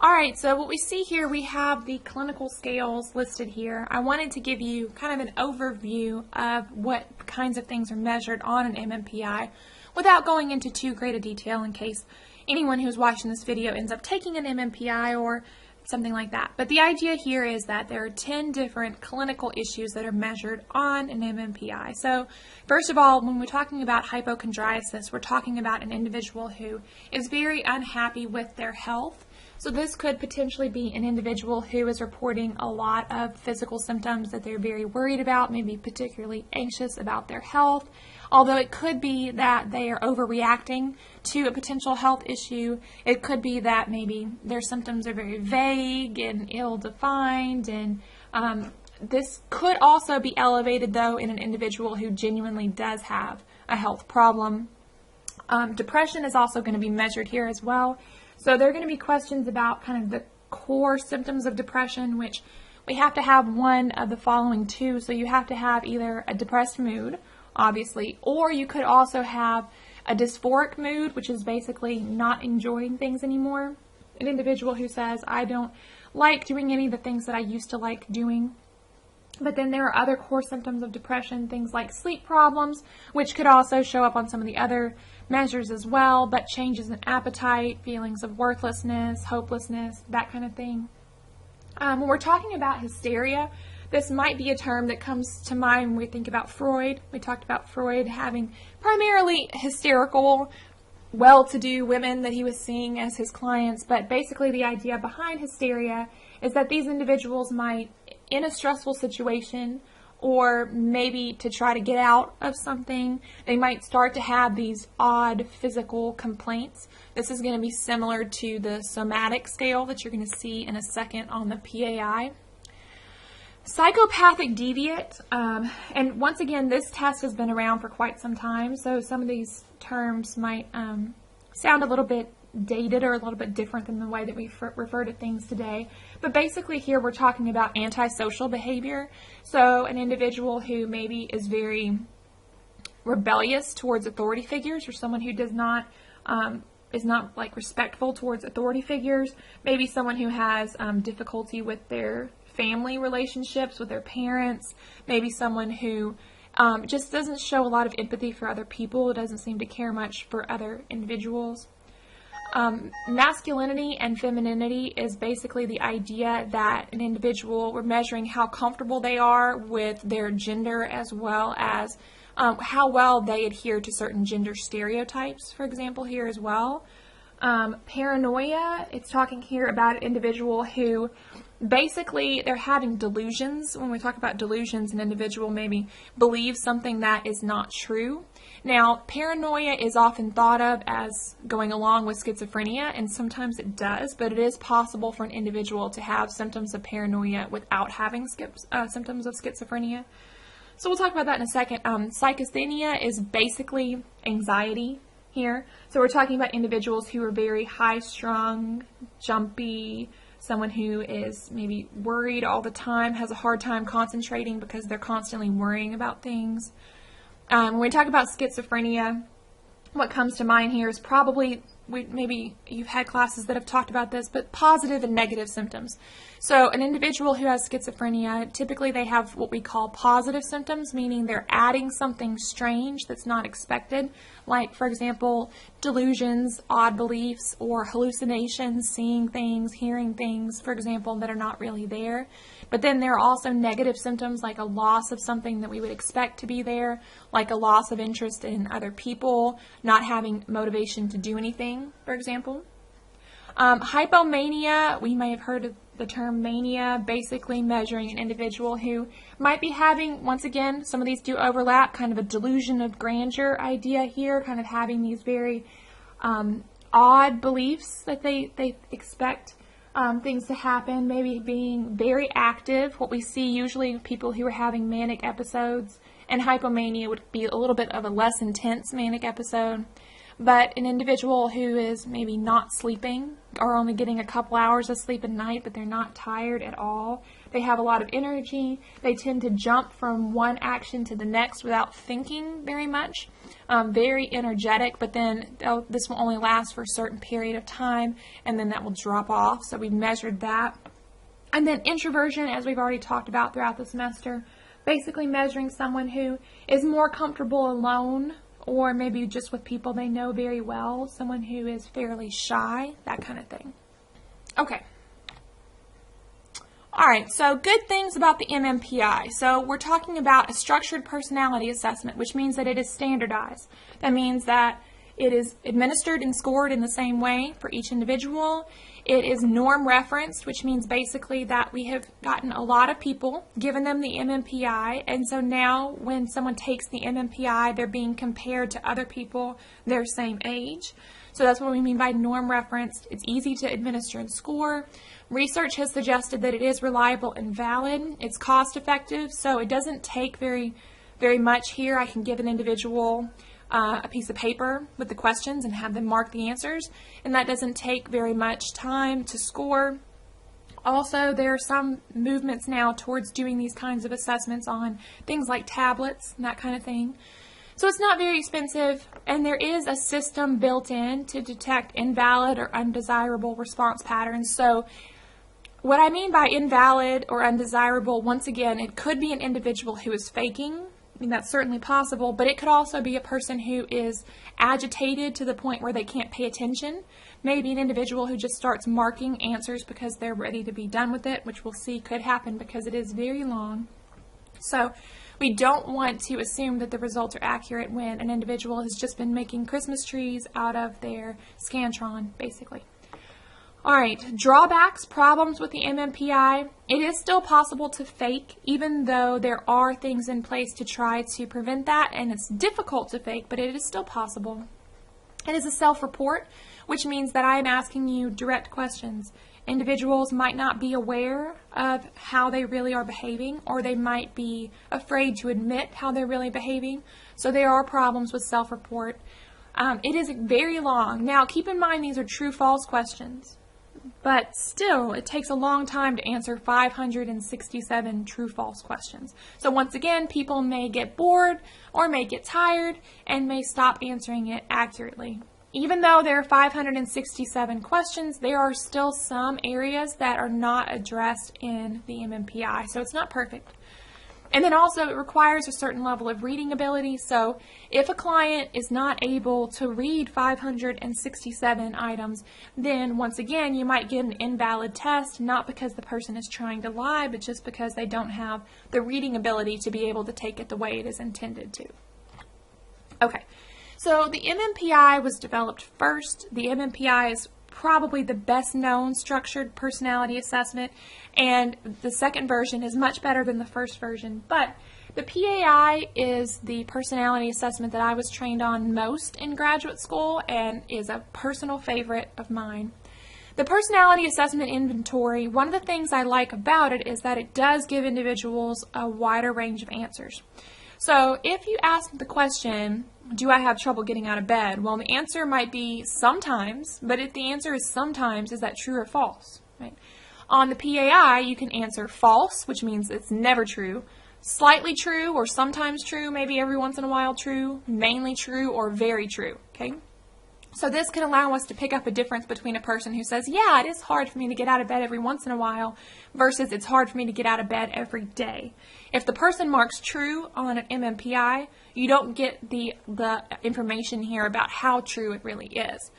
Alright, so what we see here, we have the clinical scales listed here. I wanted to give you kind of an overview of what kinds of things are measured on an MMPI without going into too great a detail in case anyone who's watching this video ends up taking an MMPI or something like that. But the idea here is that there are 10 different clinical issues that are measured on an MMPI. So first of all, when we're talking about hypochondriasis, we're talking about an individual who is very unhappy with their health. So this could potentially be an individual who is reporting a lot of physical symptoms that they're very worried about, maybe particularly anxious about their health. Although it could be that they are overreacting to a potential health issue. It could be that maybe their symptoms are very vague and ill-defined, and this could also be elevated, though, in an individual who genuinely does have a health problem. Depression is also going to be measured here as well. So there are going to be questions about kind of the core symptoms of depression, which we have to have one of the following two. So you have to have either a depressed mood, obviously, or you could also have a dysphoric mood, which is basically not enjoying things anymore. An individual who says, I don't like doing any of the things that I used to like doing. But then there are other core symptoms of depression, things like sleep problems, which could also show up on some of the other measures as well, but changes in appetite, feelings of worthlessness, hopelessness, that kind of thing. When we're talking about hysteria, this might be a term that comes to mind when we think about Freud. We talked about Freud having primarily hysterical, well-to-do women that he was seeing as his clients, but basically the idea behind hysteria is that these individuals might, in a stressful situation, or maybe to try to get out of something, they might start to have these odd physical complaints. This is going to be similar to the somatic scale that you're going to see in a second on the PAI. Psychopathic deviant, and once again, this test has been around for quite some time, so some of these terms might sound a little bit dated or a little bit different than the way that we refer to things today. But basically here we're talking about antisocial behavior. So an individual who maybe is very rebellious towards authority figures, or someone who does not is not like respectful towards authority figures. Maybe someone who has difficulty with their family relationships, with their parents. Maybe someone who just doesn't show a lot of empathy for other people, doesn't seem to care much for other individuals. Masculinity and femininity is basically the idea that an individual, we're measuring how comfortable they are with their gender, as well as how well they adhere to certain gender stereotypes, for example, here as well. Paranoia, it's talking here about an individual who basically they're having delusions. When we talk about delusions, an individual maybe believes something that is not true. Now, paranoia is often thought of as going along with schizophrenia, and sometimes it does, but it is possible for an individual to have symptoms of paranoia without having symptoms of schizophrenia. So we'll talk about that in a second. Psychasthenia is basically anxiety here. So we're talking about individuals who are very high-strung, jumpy, someone who is maybe worried all the time, has a hard time concentrating because they're constantly worrying about things. When we talk about schizophrenia, what comes to mind here is probably maybe you've had classes that have talked about this, but positive and negative symptoms. So an individual who has schizophrenia, typically they have what we call positive symptoms, meaning they're adding something strange that's not expected, like, for example, delusions, odd beliefs, or hallucinations, seeing things, hearing things, for example, that are not really there. But then there are also negative symptoms like a loss of something that we would expect to be there, like a loss of interest in other people, not having motivation to do anything, for example. Hypomania, we may have heard of the term mania, basically measuring an individual who might be having, once again, some of these do overlap, kind of a delusion of grandeur idea here, kind of having these very odd beliefs that they expect things to happen, maybe being very active. What we see usually people who are having manic episodes, and hypomania would be a little bit of a less intense manic episode. But an individual who is maybe not sleeping or only getting a couple hours of sleep at night, but they're not tired at all. They have a lot of energy. They tend to jump from one action to the next without thinking very much. Very energetic, but then this will only last for a certain period of time, and then that will drop off. So we've measured that. And then introversion, as we've already talked about throughout the semester, basically measuring someone who is more comfortable alone, or maybe just with people they know very well, someone who is fairly shy, that kind of thing. Okay. All right, so good things about the MMPI. So we're talking about a structured personality assessment, which means that it is standardized. That means that it is administered and scored in the same way for each individual. It is norm referenced, which means basically that we have gotten a lot of people, given them the MMPI, and so now when someone takes the MMPI, they're being compared to other people their same age. So that's what we mean by norm referenced. It's easy to administer and score. Research has suggested that it is reliable and valid. It's cost effective, so it doesn't take very much here. I can give an individual a piece of paper with the questions and have them mark the answers, and that doesn't take very much time to score. Also, there are some movements now towards doing these kinds of assessments on things like tablets and that kind of thing. So it's not very expensive, and there is a system built in to detect invalid or undesirable response patterns. So what I mean by invalid or undesirable, once again, it could be an individual who is faking. I mean, that's certainly possible, but it could also be a person who is agitated to the point where they can't pay attention. Maybe an individual who just starts marking answers because they're ready to be done with it, which we'll see could happen because it is very long. So we don't want to assume that the results are accurate when an individual has just been making Christmas trees out of their Scantron, basically. All right, drawbacks, problems with the MMPI. It is still possible to fake, even though there are things in place to try to prevent that, and it's difficult to fake, but it is still possible. It is a self-report, which means that I am asking you direct questions. Individuals might not be aware of how they really are behaving, or they might be afraid to admit how they're really behaving, so there are problems with self-report. It is very long. Now, keep in mind these are true-false questions. But still, it takes a long time to answer 567 true-false questions. So once again, people may get bored or may get tired and may stop answering it accurately. Even though there are 567 questions, there are still some areas that are not addressed in the MMPI, so it's not perfect. And then also it requires a certain level of reading ability, so if a client is not able to read 567 items, then once again you might get an invalid test, not because the person is trying to lie, but just because they don't have the reading ability to be able to take it the way it is intended to. Okay, so the MMPI was developed first. The MMPI is probably the best known structured personality assessment, and the second version is much better than the first version. But the PAI is the personality assessment that I was trained on most in graduate school and is a personal favorite of mine. The personality assessment inventory, one of the things I like about it is that it does give individuals a wider range of answers. So if you ask the question, do I have trouble getting out of bed? Well, the answer might be sometimes, but if the answer is sometimes, is that true or false? Right? On the PAI, you can answer false, which means it's never true, slightly true or sometimes true, maybe every once in a while true, mainly true or very true. Okay? So this can allow us to pick up a difference between a person who says, yeah, it is hard for me to get out of bed every once in a while, versus it's hard for me to get out of bed every day. If the person marks true on an MMPI, you don't get the information here about how true it really is.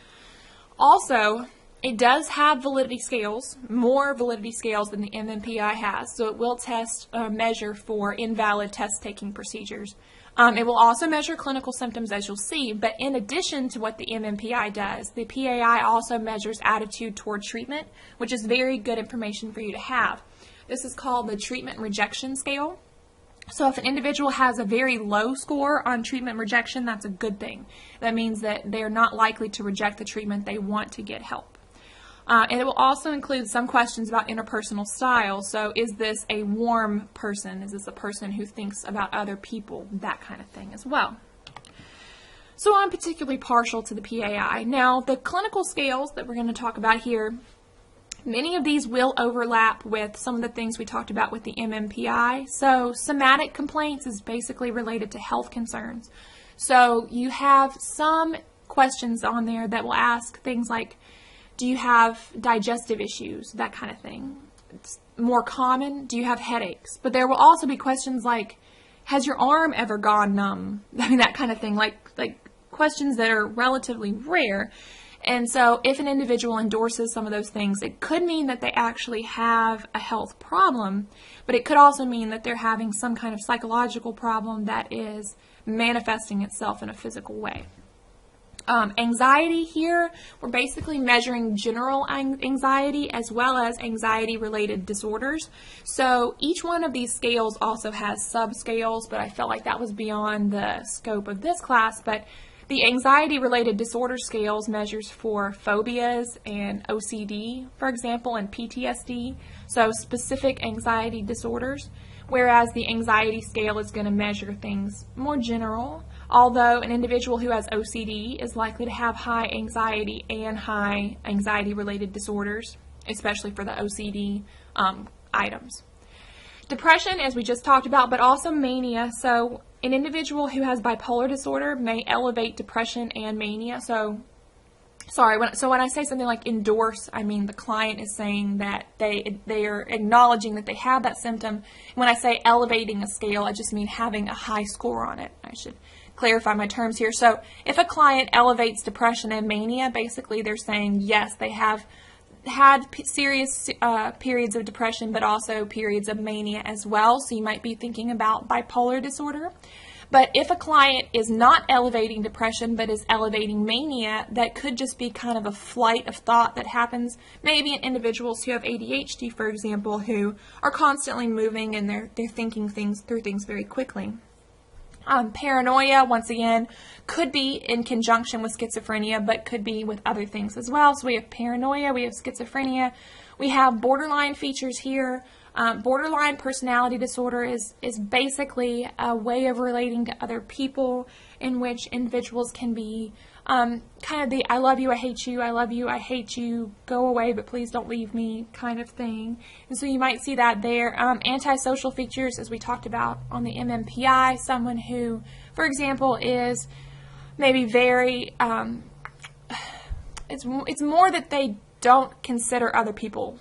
Also, it does have validity scales, more validity scales than the MMPI has, so it will test or measure for invalid test-taking procedures. It will also measure clinical symptoms, as you'll see, but in addition to what the MMPI does, the PAI also measures attitude toward treatment, which is very good information for you to have. This is called the treatment rejection scale. So if an individual has a very low score on treatment rejection, that's a good thing. That means that they're not likely to reject the treatment, they want to get help. And it will also include some questions about interpersonal style. So is this a warm person? Is this a person who thinks about other people? That kind of thing as well. So I'm particularly partial to the PAI. Now, the clinical scales that we're going to talk about here, many of these will overlap with some of the things we talked about with the MMPI. So somatic complaints is basically related to health concerns. So you have some questions on there that will ask things like, do you have digestive issues? That kind of thing. It's more common. Do you have headaches? But there will also be questions like, has your arm ever gone numb? I mean, that kind of thing, like questions that are relatively rare. And so if an individual endorses some of those things, it could mean that they actually have a health problem, but it could also mean that they're having some kind of psychological problem that is manifesting itself in a physical way. Anxiety here, we're basically measuring general anxiety as well as anxiety-related disorders. So each one of these scales also has subscales, but I felt like that was beyond the scope of this class. But the anxiety-related disorder scales measures for phobias and OCD, for example, and PTSD, so specific anxiety disorders, whereas the anxiety scale is going to measure things more general. Although an individual who has OCD is likely to have high anxiety and high anxiety-related disorders, especially for the OCD items. Depression, as we just talked about, but also mania. So an individual who has bipolar disorder may elevate depression and mania. So when I say something like endorse, I mean the client is saying that they are acknowledging that they have that symptom. When I say elevating a scale, I just mean having a high score on it. I should clarify my terms here. So if a client elevates depression and mania, basically they're saying yes, they have had serious periods of depression, but also periods of mania as well. So you might be thinking about bipolar disorder. But if a client is not elevating depression but is elevating mania, that could just be kind of a flight of thought that happens maybe in individuals who have ADHD, for example, who are constantly moving and they're thinking through things very quickly. Paranoia, once again, could be in conjunction with schizophrenia, but could be with other things as well. So we have paranoia, we have schizophrenia, we have borderline features here. Borderline personality disorder is basically a way of relating to other people in which individuals can be kind of the I love you, I hate you, I love you, I hate you, go away, but please don't leave me kind of thing. And so you might see that there. Antisocial features, as we talked about on the MMPI, someone who, for example, is maybe very, it's more that they don't consider other people.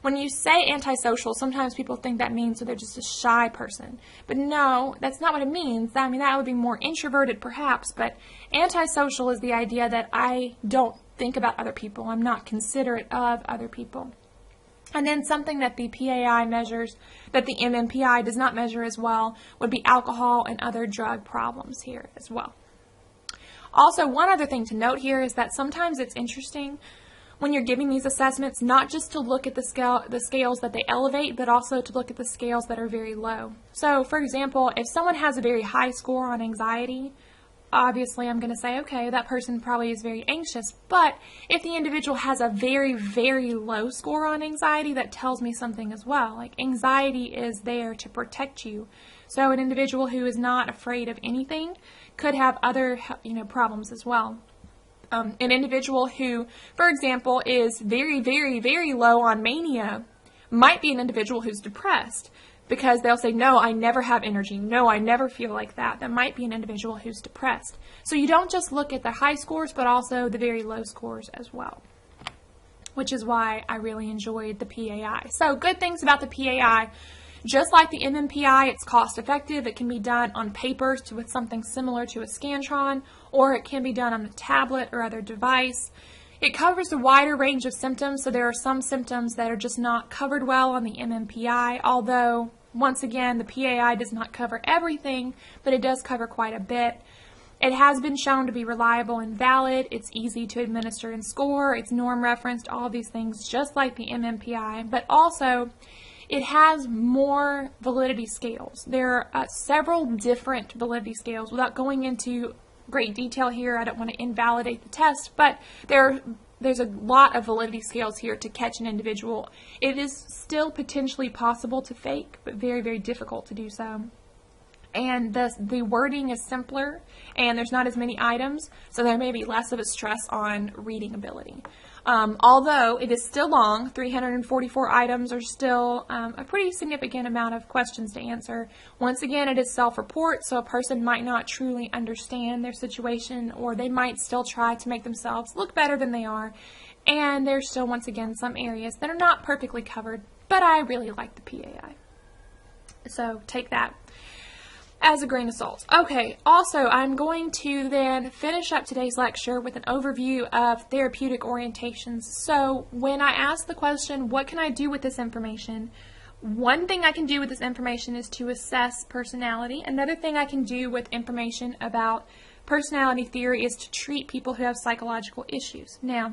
When you say antisocial, sometimes people think that means that they're just a shy person. But no, that's not what it means. I mean, that would be more introverted perhaps, but antisocial is the idea that I don't think about other people. I'm not considerate of other people. And then something that the PAI measures that the MMPI does not measure as well would be alcohol and other drug problems here as well. Also, one other thing to note here is that sometimes it's interesting when you're giving these assessments, not just to look at the scales that they elevate, but also to look at the scales that are very low. So, for example, if someone has a very high score on anxiety, obviously I'm going to say, okay, that person probably is very anxious. But if the individual has a very, very low score on anxiety, that tells me something as well. Like, anxiety is there to protect you. So an individual who is not afraid of anything could have other, problems as well. An individual who, for example, is very, very, very low on mania might be an individual who's depressed. because they'll say, no, I never have energy. No, I never feel like that. That might be an individual who's depressed. So you don't just look at the high scores, but also the very low scores as well, which is why I really enjoyed the PAI. So good things about the PAI. Just like the MMPI, it's cost effective. It can be done on paper with something similar to a Scantron, or it can be done on a tablet or other device. It covers a wider range of symptoms, so there are some symptoms that are just not covered well on the MMPI, although, once again, the PAI does not cover everything, but it does cover quite a bit. It has been shown to be reliable and valid. It's easy to administer and score. It's norm referenced, all these things, just like the MMPI, but also it has more validity scales. There are several different validity scales. Without going into great detail here, I don't want to invalidate the test, but there's a lot of validity scales here to catch an individual. It is still potentially possible to fake, but very, very difficult to do so. And the wording is simpler, and there's not as many items, so there may be less of a stress on reading ability. Although it is still long, 344 items are still a pretty significant amount of questions to answer. Once again, it is self-report, so a person might not truly understand their situation, or they might still try to make themselves look better than they are. And there's still, once again, some areas that are not perfectly covered, but I really like the PAI. So take that as a grain of salt. Okay, also I'm going to then finish up today's lecture with an overview of therapeutic orientations. So when I ask the question, what can I do with this information? One thing I can do with this information is to assess personality. Another thing I can do with information about personality theory is to treat people who have psychological issues. Now,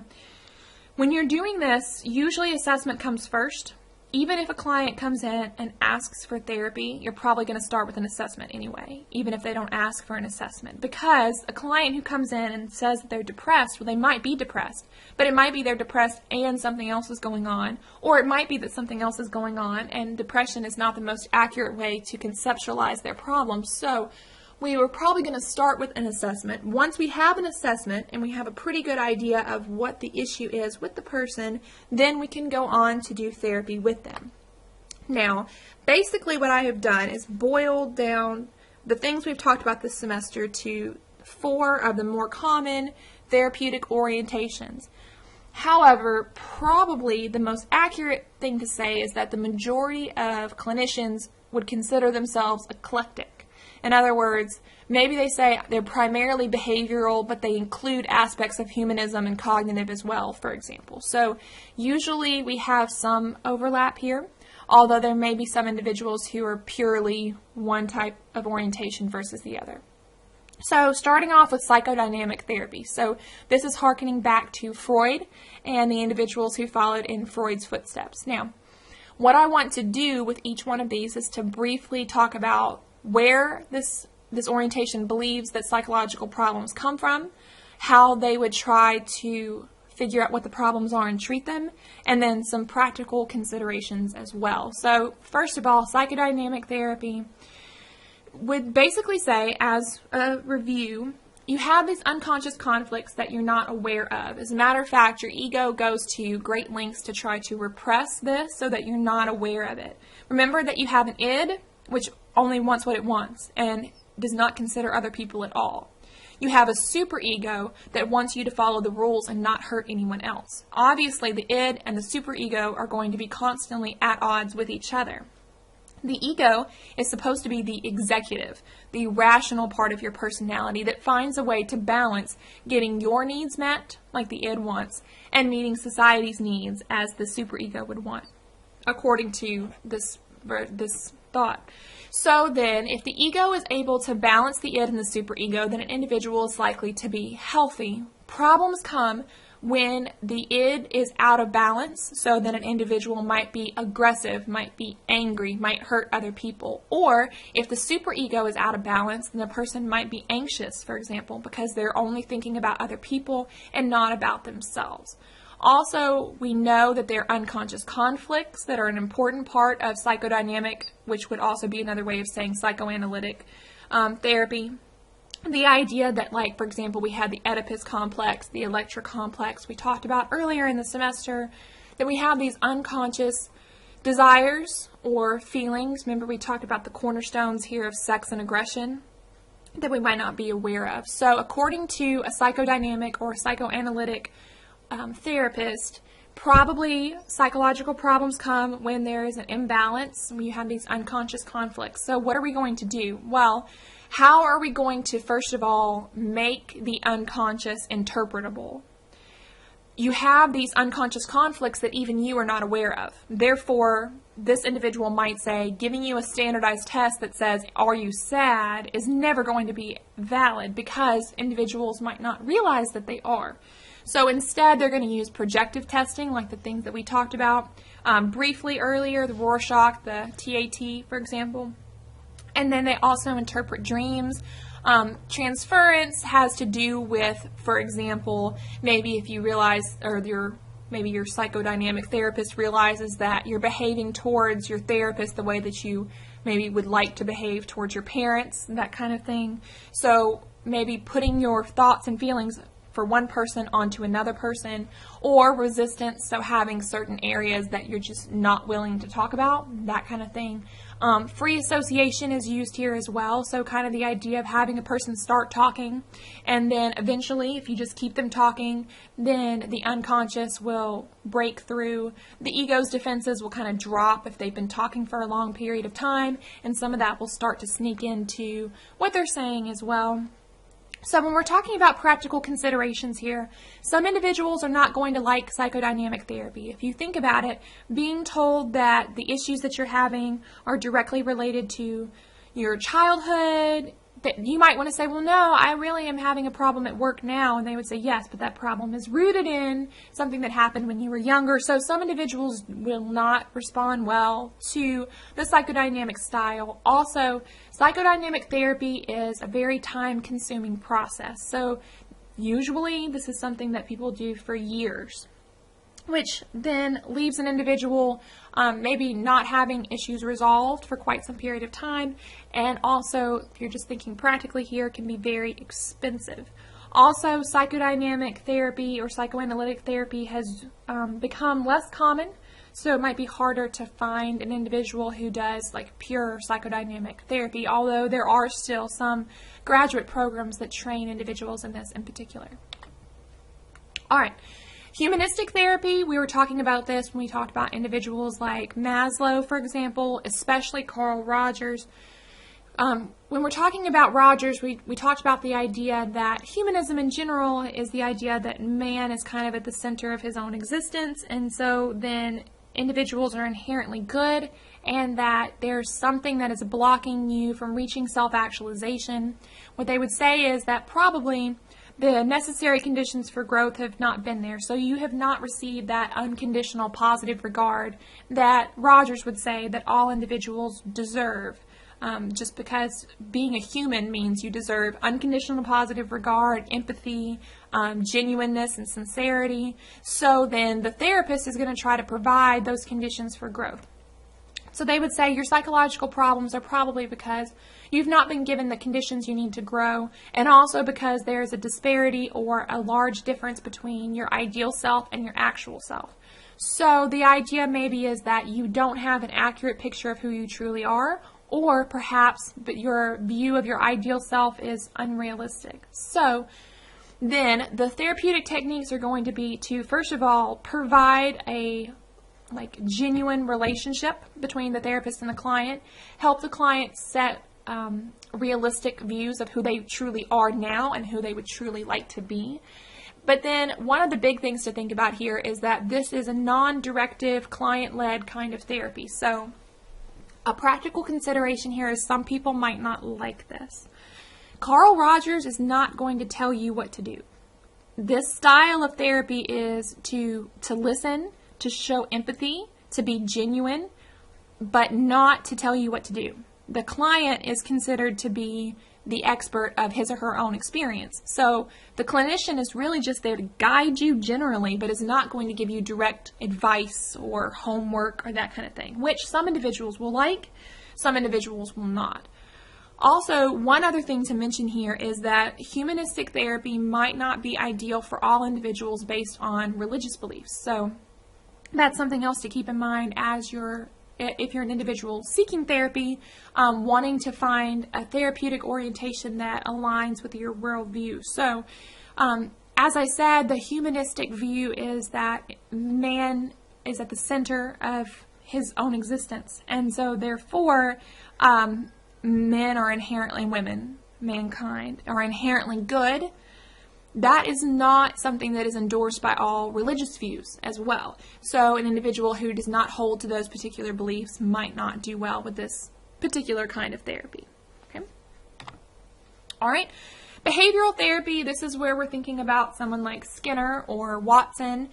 when you're doing this, usually assessment comes first. Even if a client comes in and asks for therapy, you're probably going to start with an assessment anyway, even if they don't ask for an assessment. Because a client who comes in and says that they're depressed, well, they might be depressed, but it might be they're depressed and something else is going on, or it might be that something else is going on and depression is not the most accurate way to conceptualize their problem. So we were probably going to start with an assessment. Once we have an assessment and we have a pretty good idea of what the issue is with the person, then we can go on to do therapy with them. Now, basically what I have done is boiled down the things we've talked about this semester to 4 of the more common therapeutic orientations. However, probably the most accurate thing to say is that the majority of clinicians would consider themselves eclectic. In other words, maybe they say they're primarily behavioral, but they include aspects of humanism and cognitive as well, for example. So usually we have some overlap here, although there may be some individuals who are purely one type of orientation versus the other. So starting off with psychodynamic therapy. So this is hearkening back to Freud and the individuals who followed in Freud's footsteps. Now, what I want to do with each one of these is to briefly talk about where this orientation believes that psychological problems come from, how they would try to figure out what the problems are and treat them, and then some practical considerations as well. So first of all, psychodynamic therapy would basically say, as a review, you have these unconscious conflicts that you're not aware of. As a matter of fact, your ego goes to great lengths to try to repress this so that you're not aware of it. Remember that you have an id, which only wants what it wants and does not consider other people at all. You have a superego that wants you to follow the rules and not hurt anyone else. Obviously, the id and the superego are going to be constantly at odds with each other. The ego is supposed to be the executive, the rational part of your personality that finds a way to balance getting your needs met, like the id wants, and meeting society's needs as the superego would want, according to this thought. So then, if the ego is able to balance the id and the superego, then an individual is likely to be healthy. Problems come when the id is out of balance, so that an individual might be aggressive, might be angry, might hurt other people. Or if the superego is out of balance, then the person might be anxious, for example, because they're only thinking about other people and not about themselves. Also, we know that there are unconscious conflicts that are an important part of psychodynamic, which would also be another way of saying psychoanalytic therapy. The idea that, like, for example, we had the Oedipus complex, the Electra complex we talked about earlier in the semester, that we have these unconscious desires or feelings. Remember, we talked about the cornerstones here of sex and aggression that we might not be aware of. So according to a psychodynamic or psychoanalytic therapist, probably psychological problems come when there is an imbalance, when you have these unconscious conflicts. So what are we going to do? Well, how are we going to, first of all, make the unconscious interpretable? You have these unconscious conflicts that even you are not aware of. Therefore, this individual might say, giving you a standardized test that says, are you sad, is never going to be valid because individuals might not realize that they are. So instead, they're going to use projective testing, like the things that we talked about briefly earlier, the Rorschach, the TAT, for example. And then they also interpret dreams. Transference has to do with, for example, maybe if you realize, or maybe your psychodynamic therapist realizes that you're behaving towards your therapist the way that you maybe would like to behave towards your parents, that kind of thing. So maybe putting your thoughts and feelings for one person onto another person, or resistance, so having certain areas that you're just not willing to talk about, that kind of thing. Free association is used here as well, so kind of the idea of having a person start talking, and then eventually, if you just keep them talking, then the unconscious will break through. The ego's defenses will kind of drop if they've been talking for a long period of time, and some of that will start to sneak into what they're saying as well. So when we're talking about practical considerations here, some individuals are not going to like psychodynamic therapy. If you think about it, being told that the issues that you're having are directly related to your childhood, that you might want to say, well, no, I really am having a problem at work now. And they would say, yes, but that problem is rooted in something that happened when you were younger. So some individuals will not respond well to the psychodynamic style. Also, psychodynamic therapy is a very time-consuming process. So usually this is something that people do for years, which then leaves an individual maybe not having issues resolved for quite some period of time. And also, if you're just thinking practically here, can be very expensive. Also, psychodynamic therapy or psychoanalytic therapy has become less common, so it might be harder to find an individual who does like pure psychodynamic therapy, although there are still some graduate programs that train individuals in this in particular. All right. Humanistic therapy, we were talking about this when we talked about individuals like Maslow, for example, especially Carl Rogers. When we're talking about Rogers, we talked about the idea that humanism in general is the idea that man is kind of at the center of his own existence, and so then individuals are inherently good, and that there's something that is blocking you from reaching self-actualization. What they would say is that probably the necessary conditions for growth have not been there. So you have not received that unconditional positive regard that Rogers would say that all individuals deserve. Just because being a human means you deserve unconditional positive regard, empathy, genuineness, and sincerity. So then the therapist is going to try to provide those conditions for growth. So they would say your psychological problems are probably because you've not been given the conditions you need to grow, and also because there's a disparity or a large difference between your ideal self and your actual self. So the idea maybe is that you don't have an accurate picture of who you truly are, or perhaps but your view of your ideal self is unrealistic. So then the therapeutic techniques are going to be to, first of all, provide a genuine relationship between the therapist and the client, help the client set realistic views of who they truly are now and who they would truly like to be. But then one of the big things to think about here is that this is a non-directive, client-led kind of therapy. So a practical consideration here is some people might not like this. Carl Rogers is not going to tell you what to do. This style of therapy is to listen, to show empathy, to be genuine, but not to tell you what to do. The client is considered to be the expert of his or her own experience. So the clinician is really just there to guide you generally, but is not going to give you direct advice or homework or that kind of thing, which some individuals will like, some individuals will not. Also, one other thing to mention here is that humanistic therapy might not be ideal for all individuals based on religious beliefs. So that's something else to keep in mind as if you're an individual seeking therapy, wanting to find a therapeutic orientation that aligns with your worldview. So, as I said, the humanistic view is that man is at the center of his own existence. And so, therefore, men are inherently, mankind, are inherently good. That is not something that is endorsed by all religious views as well. So an individual who does not hold to those particular beliefs might not do well with this particular kind of therapy. Okay. All right. Behavioral therapy, this is where we're thinking about someone like Skinner or Watson.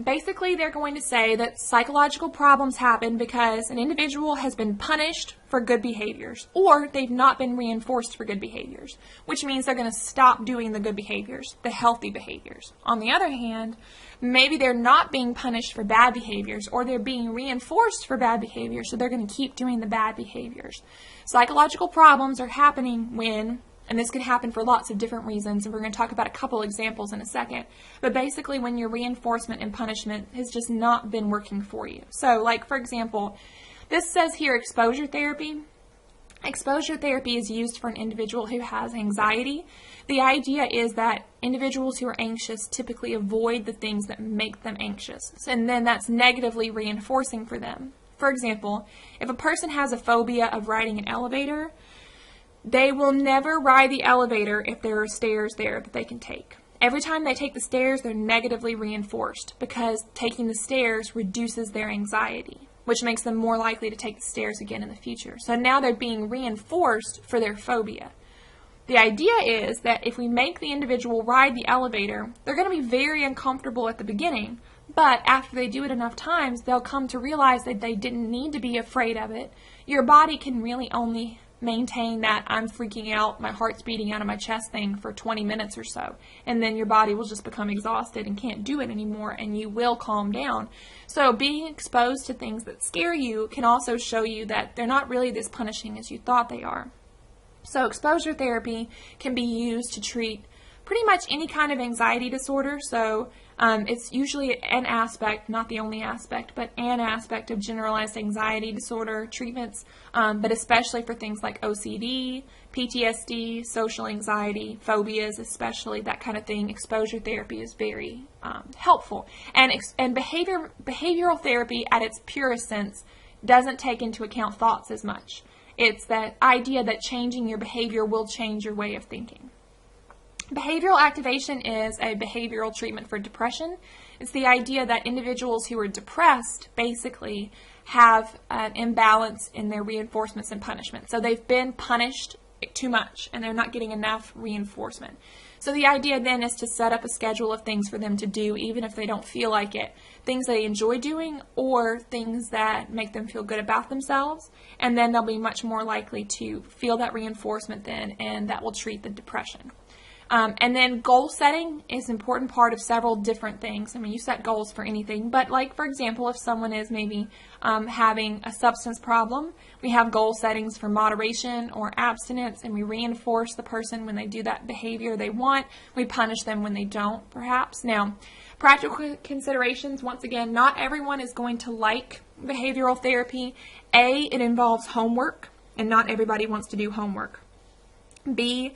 Basically, they're going to say that psychological problems happen because an individual has been punished for good behaviors, or they've not been reinforced for good behaviors, which means they're going to stop doing the good behaviors, the healthy behaviors. On the other hand, maybe they're not being punished for bad behaviors, or they're being reinforced for bad behaviors, so they're going to keep doing the bad behaviors. Psychological problems are happening when, and this can happen for lots of different reasons, and we're going to talk about a couple examples in a second, but basically when your reinforcement and punishment has just not been working for you. So, like, for example, this says here exposure therapy. Exposure therapy is used for an individual who has anxiety. The idea is that individuals who are anxious typically avoid the things that make them anxious, and then that's negatively reinforcing for them. For example, if a person has a phobia of riding an elevator, they will never ride the elevator if there are stairs there that they can take. Every time they take the stairs, they're negatively reinforced because taking the stairs reduces their anxiety, which makes them more likely to take the stairs again in the future. So now they're being reinforced for their phobia. The idea is that if we make the individual ride the elevator, they're going to be very uncomfortable at the beginning, but after they do it enough times, they'll come to realize that they didn't need to be afraid of it. Your body can really only maintain that I'm freaking out, my heart's beating out of my chest thing for 20 minutes or so. And then your body will just become exhausted and can't do it anymore, and you will calm down. So being exposed to things that scare you can also show you that they're not really this punishing as you thought they are. So exposure therapy can be used to treat pretty much any kind of anxiety disorder. So it's usually an aspect, not the only aspect, but an aspect of generalized anxiety disorder treatments, but especially for things like OCD, PTSD, social anxiety, phobias, especially that kind of thing. Exposure therapy is very helpful. And behavioral therapy at its purest sense doesn't take into account thoughts as much. It's that idea that changing your behavior will change your way of thinking. Behavioral activation is a behavioral treatment for depression. It's the idea that individuals who are depressed basically have an imbalance in their reinforcements and punishment. So they've been punished too much and they're not getting enough reinforcement. So the idea then is to set up a schedule of things for them to do even if they don't feel like it. Things they enjoy doing or things that make them feel good about themselves. And then they'll be much more likely to feel that reinforcement then, and that will treat the depression. And then goal setting is an important part of several different things. I mean, you set goals for anything, but like, for example, if someone is maybe having a substance problem, we have goal settings for moderation or abstinence, and we reinforce the person when they do that behavior they want. We punish them when they don't, perhaps. Now, practical considerations, once again, not everyone is going to like behavioral therapy. A, it involves homework, and not everybody wants to do homework. B,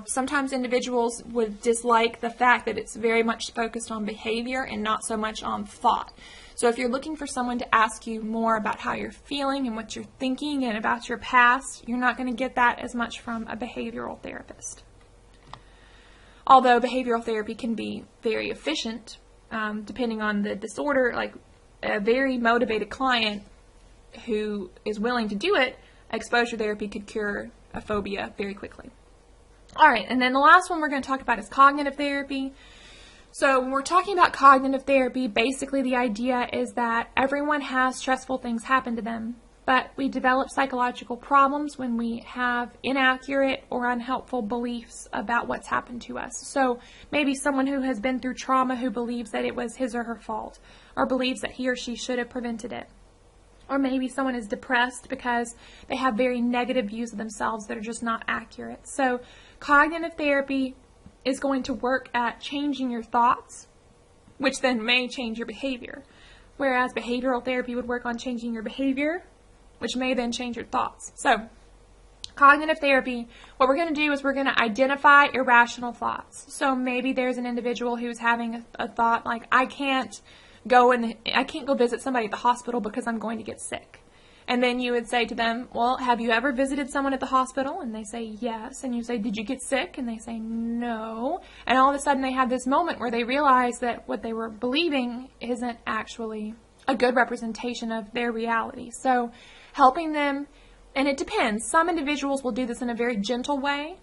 sometimes individuals would dislike the fact that it's very much focused on behavior and not so much on thought. So if you're looking for someone to ask you more about how you're feeling and what you're thinking and about your past, you're not going to get that as much from a behavioral therapist. Although behavioral therapy can be very efficient, depending on the disorder, like a very motivated client who is willing to do it, exposure therapy could cure a phobia very quickly. All right, and then the last one we're going to talk about is cognitive therapy. So when we're talking about cognitive therapy, basically the idea is that everyone has stressful things happen to them, but we develop psychological problems when we have inaccurate or unhelpful beliefs about what's happened to us. So maybe someone who has been through trauma who believes that it was his or her fault, or believes that he or she should have prevented it. Or maybe someone is depressed because they have very negative views of themselves that are just not accurate. So cognitive therapy is going to work at changing your thoughts, which then may change your behavior. whereas behavioral therapy would work on changing your behavior, which may then change your thoughts. So cognitive therapy, what we're going to do is we're going to identify irrational thoughts. So maybe there's an individual who's having a thought like, I can't go visit somebody at the hospital because I'm going to get sick. And then you would say to them, well, have you ever visited someone at the hospital? And they say yes. And you say, did you get sick? And they say no. And all of a sudden they have this moment where they realize that what they were believing isn't actually a good representation of their reality. So helping them, and it depends. Some individuals will do this in a very gentle way.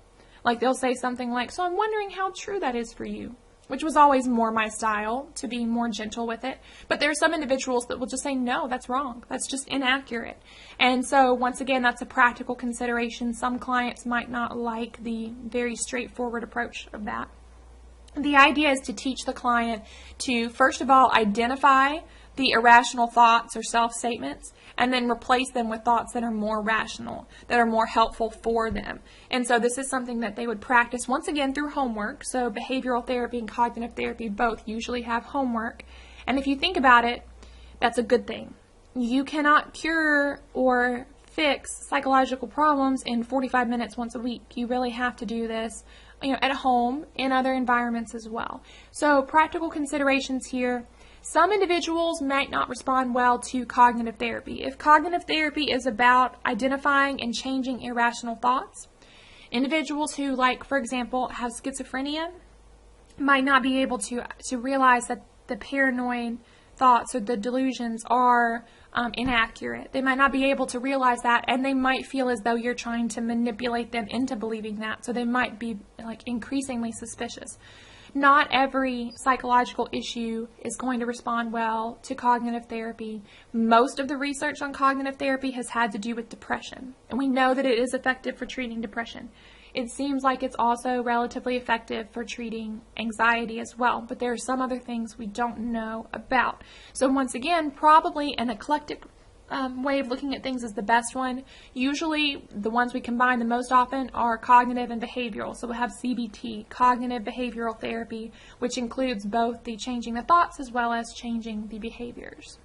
Like they'll say something like, so I'm wondering how true that is for you, which was always more my style, to be more gentle with it. But there are some individuals that will just say, no, that's wrong. That's just inaccurate. And so once again, that's a practical consideration. Some clients might not like the very straightforward approach of that. The idea is to teach the client to, first of all, identify the irrational thoughts or self-statements, and then replace them with thoughts that are more rational, that are more helpful for them. And so this is something that they would practice, once again, through homework. So behavioral therapy and cognitive therapy both usually have homework. And if you think about it, that's a good thing. You cannot cure or fix psychological problems in 45 minutes once a week. You really have to do this, at home, in other environments as well. So practical considerations here. Some individuals might not respond well to cognitive therapy. If cognitive therapy is about identifying and changing irrational thoughts, individuals who, like, for example, have schizophrenia might not be able to realize that the paranoid thoughts or the delusions are inaccurate. They might not be able to realize that, and they might feel as though you're trying to manipulate them into believing that. So they might be increasingly suspicious. Not every psychological issue is going to respond well to cognitive therapy. Most of the research on cognitive therapy has had to do with depression, and we know that it is effective for treating depression. It seems like it's also relatively effective for treating anxiety as well, but there are some other things we don't know about. So once again, probably an eclectic way of looking at things is the best one. Usually the ones we combine the most often are cognitive and behavioral. So we'll have CBT, cognitive behavioral therapy, which includes both the changing the thoughts as well as changing the behaviors.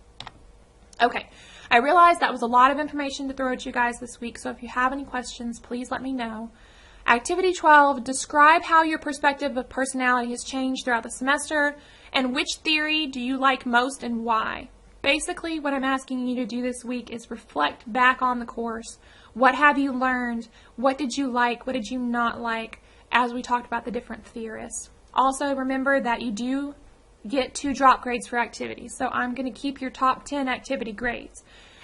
Okay, I realize that was a lot of information to throw at you guys this week, so if you have any questions, please let me know. Activity 12, describe how your perspective of personality has changed throughout the semester, and which theory do you like most and why? Basically, what I'm asking you to do this week is reflect back on the course. What have you learned? What did you like? What did you not like? As we talked about the different theorists. Also, remember that you do get 2 drop grades for activities. So I'm going to keep your top 10 activity grades.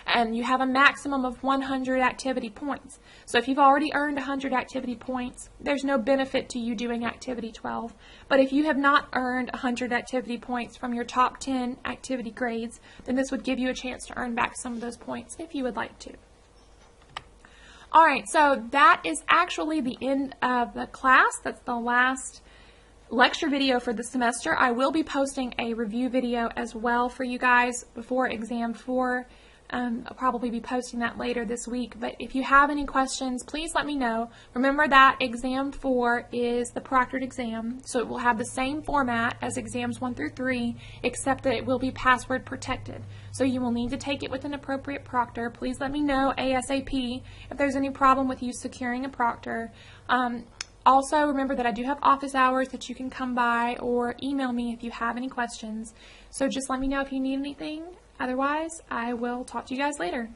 And you have a maximum of 100 activity points. So if you've already earned 100 activity points, there's no benefit to you doing activity 12. But if you have not earned 100 activity points from your top 10 activity grades, then this would give you a chance to earn back some of those points if you would like to. Alright, so that is actually the end of the class. That's the last lecture video for the semester. I will be posting a review video as well for you guys before exam 4. I'll probably be posting that later this week, but if you have any questions, please let me know. Remember that exam 4 is the proctored exam, so it will have the same format as exams 1 through 3, except that it will be password protected. So you will need to take it with an appropriate proctor. Please let me know ASAP if there's any problem with you securing a proctor. Also, remember that I do have office hours that you can come by or email me if you have any questions. So just let me know if you need anything. Otherwise, I will talk to you guys later.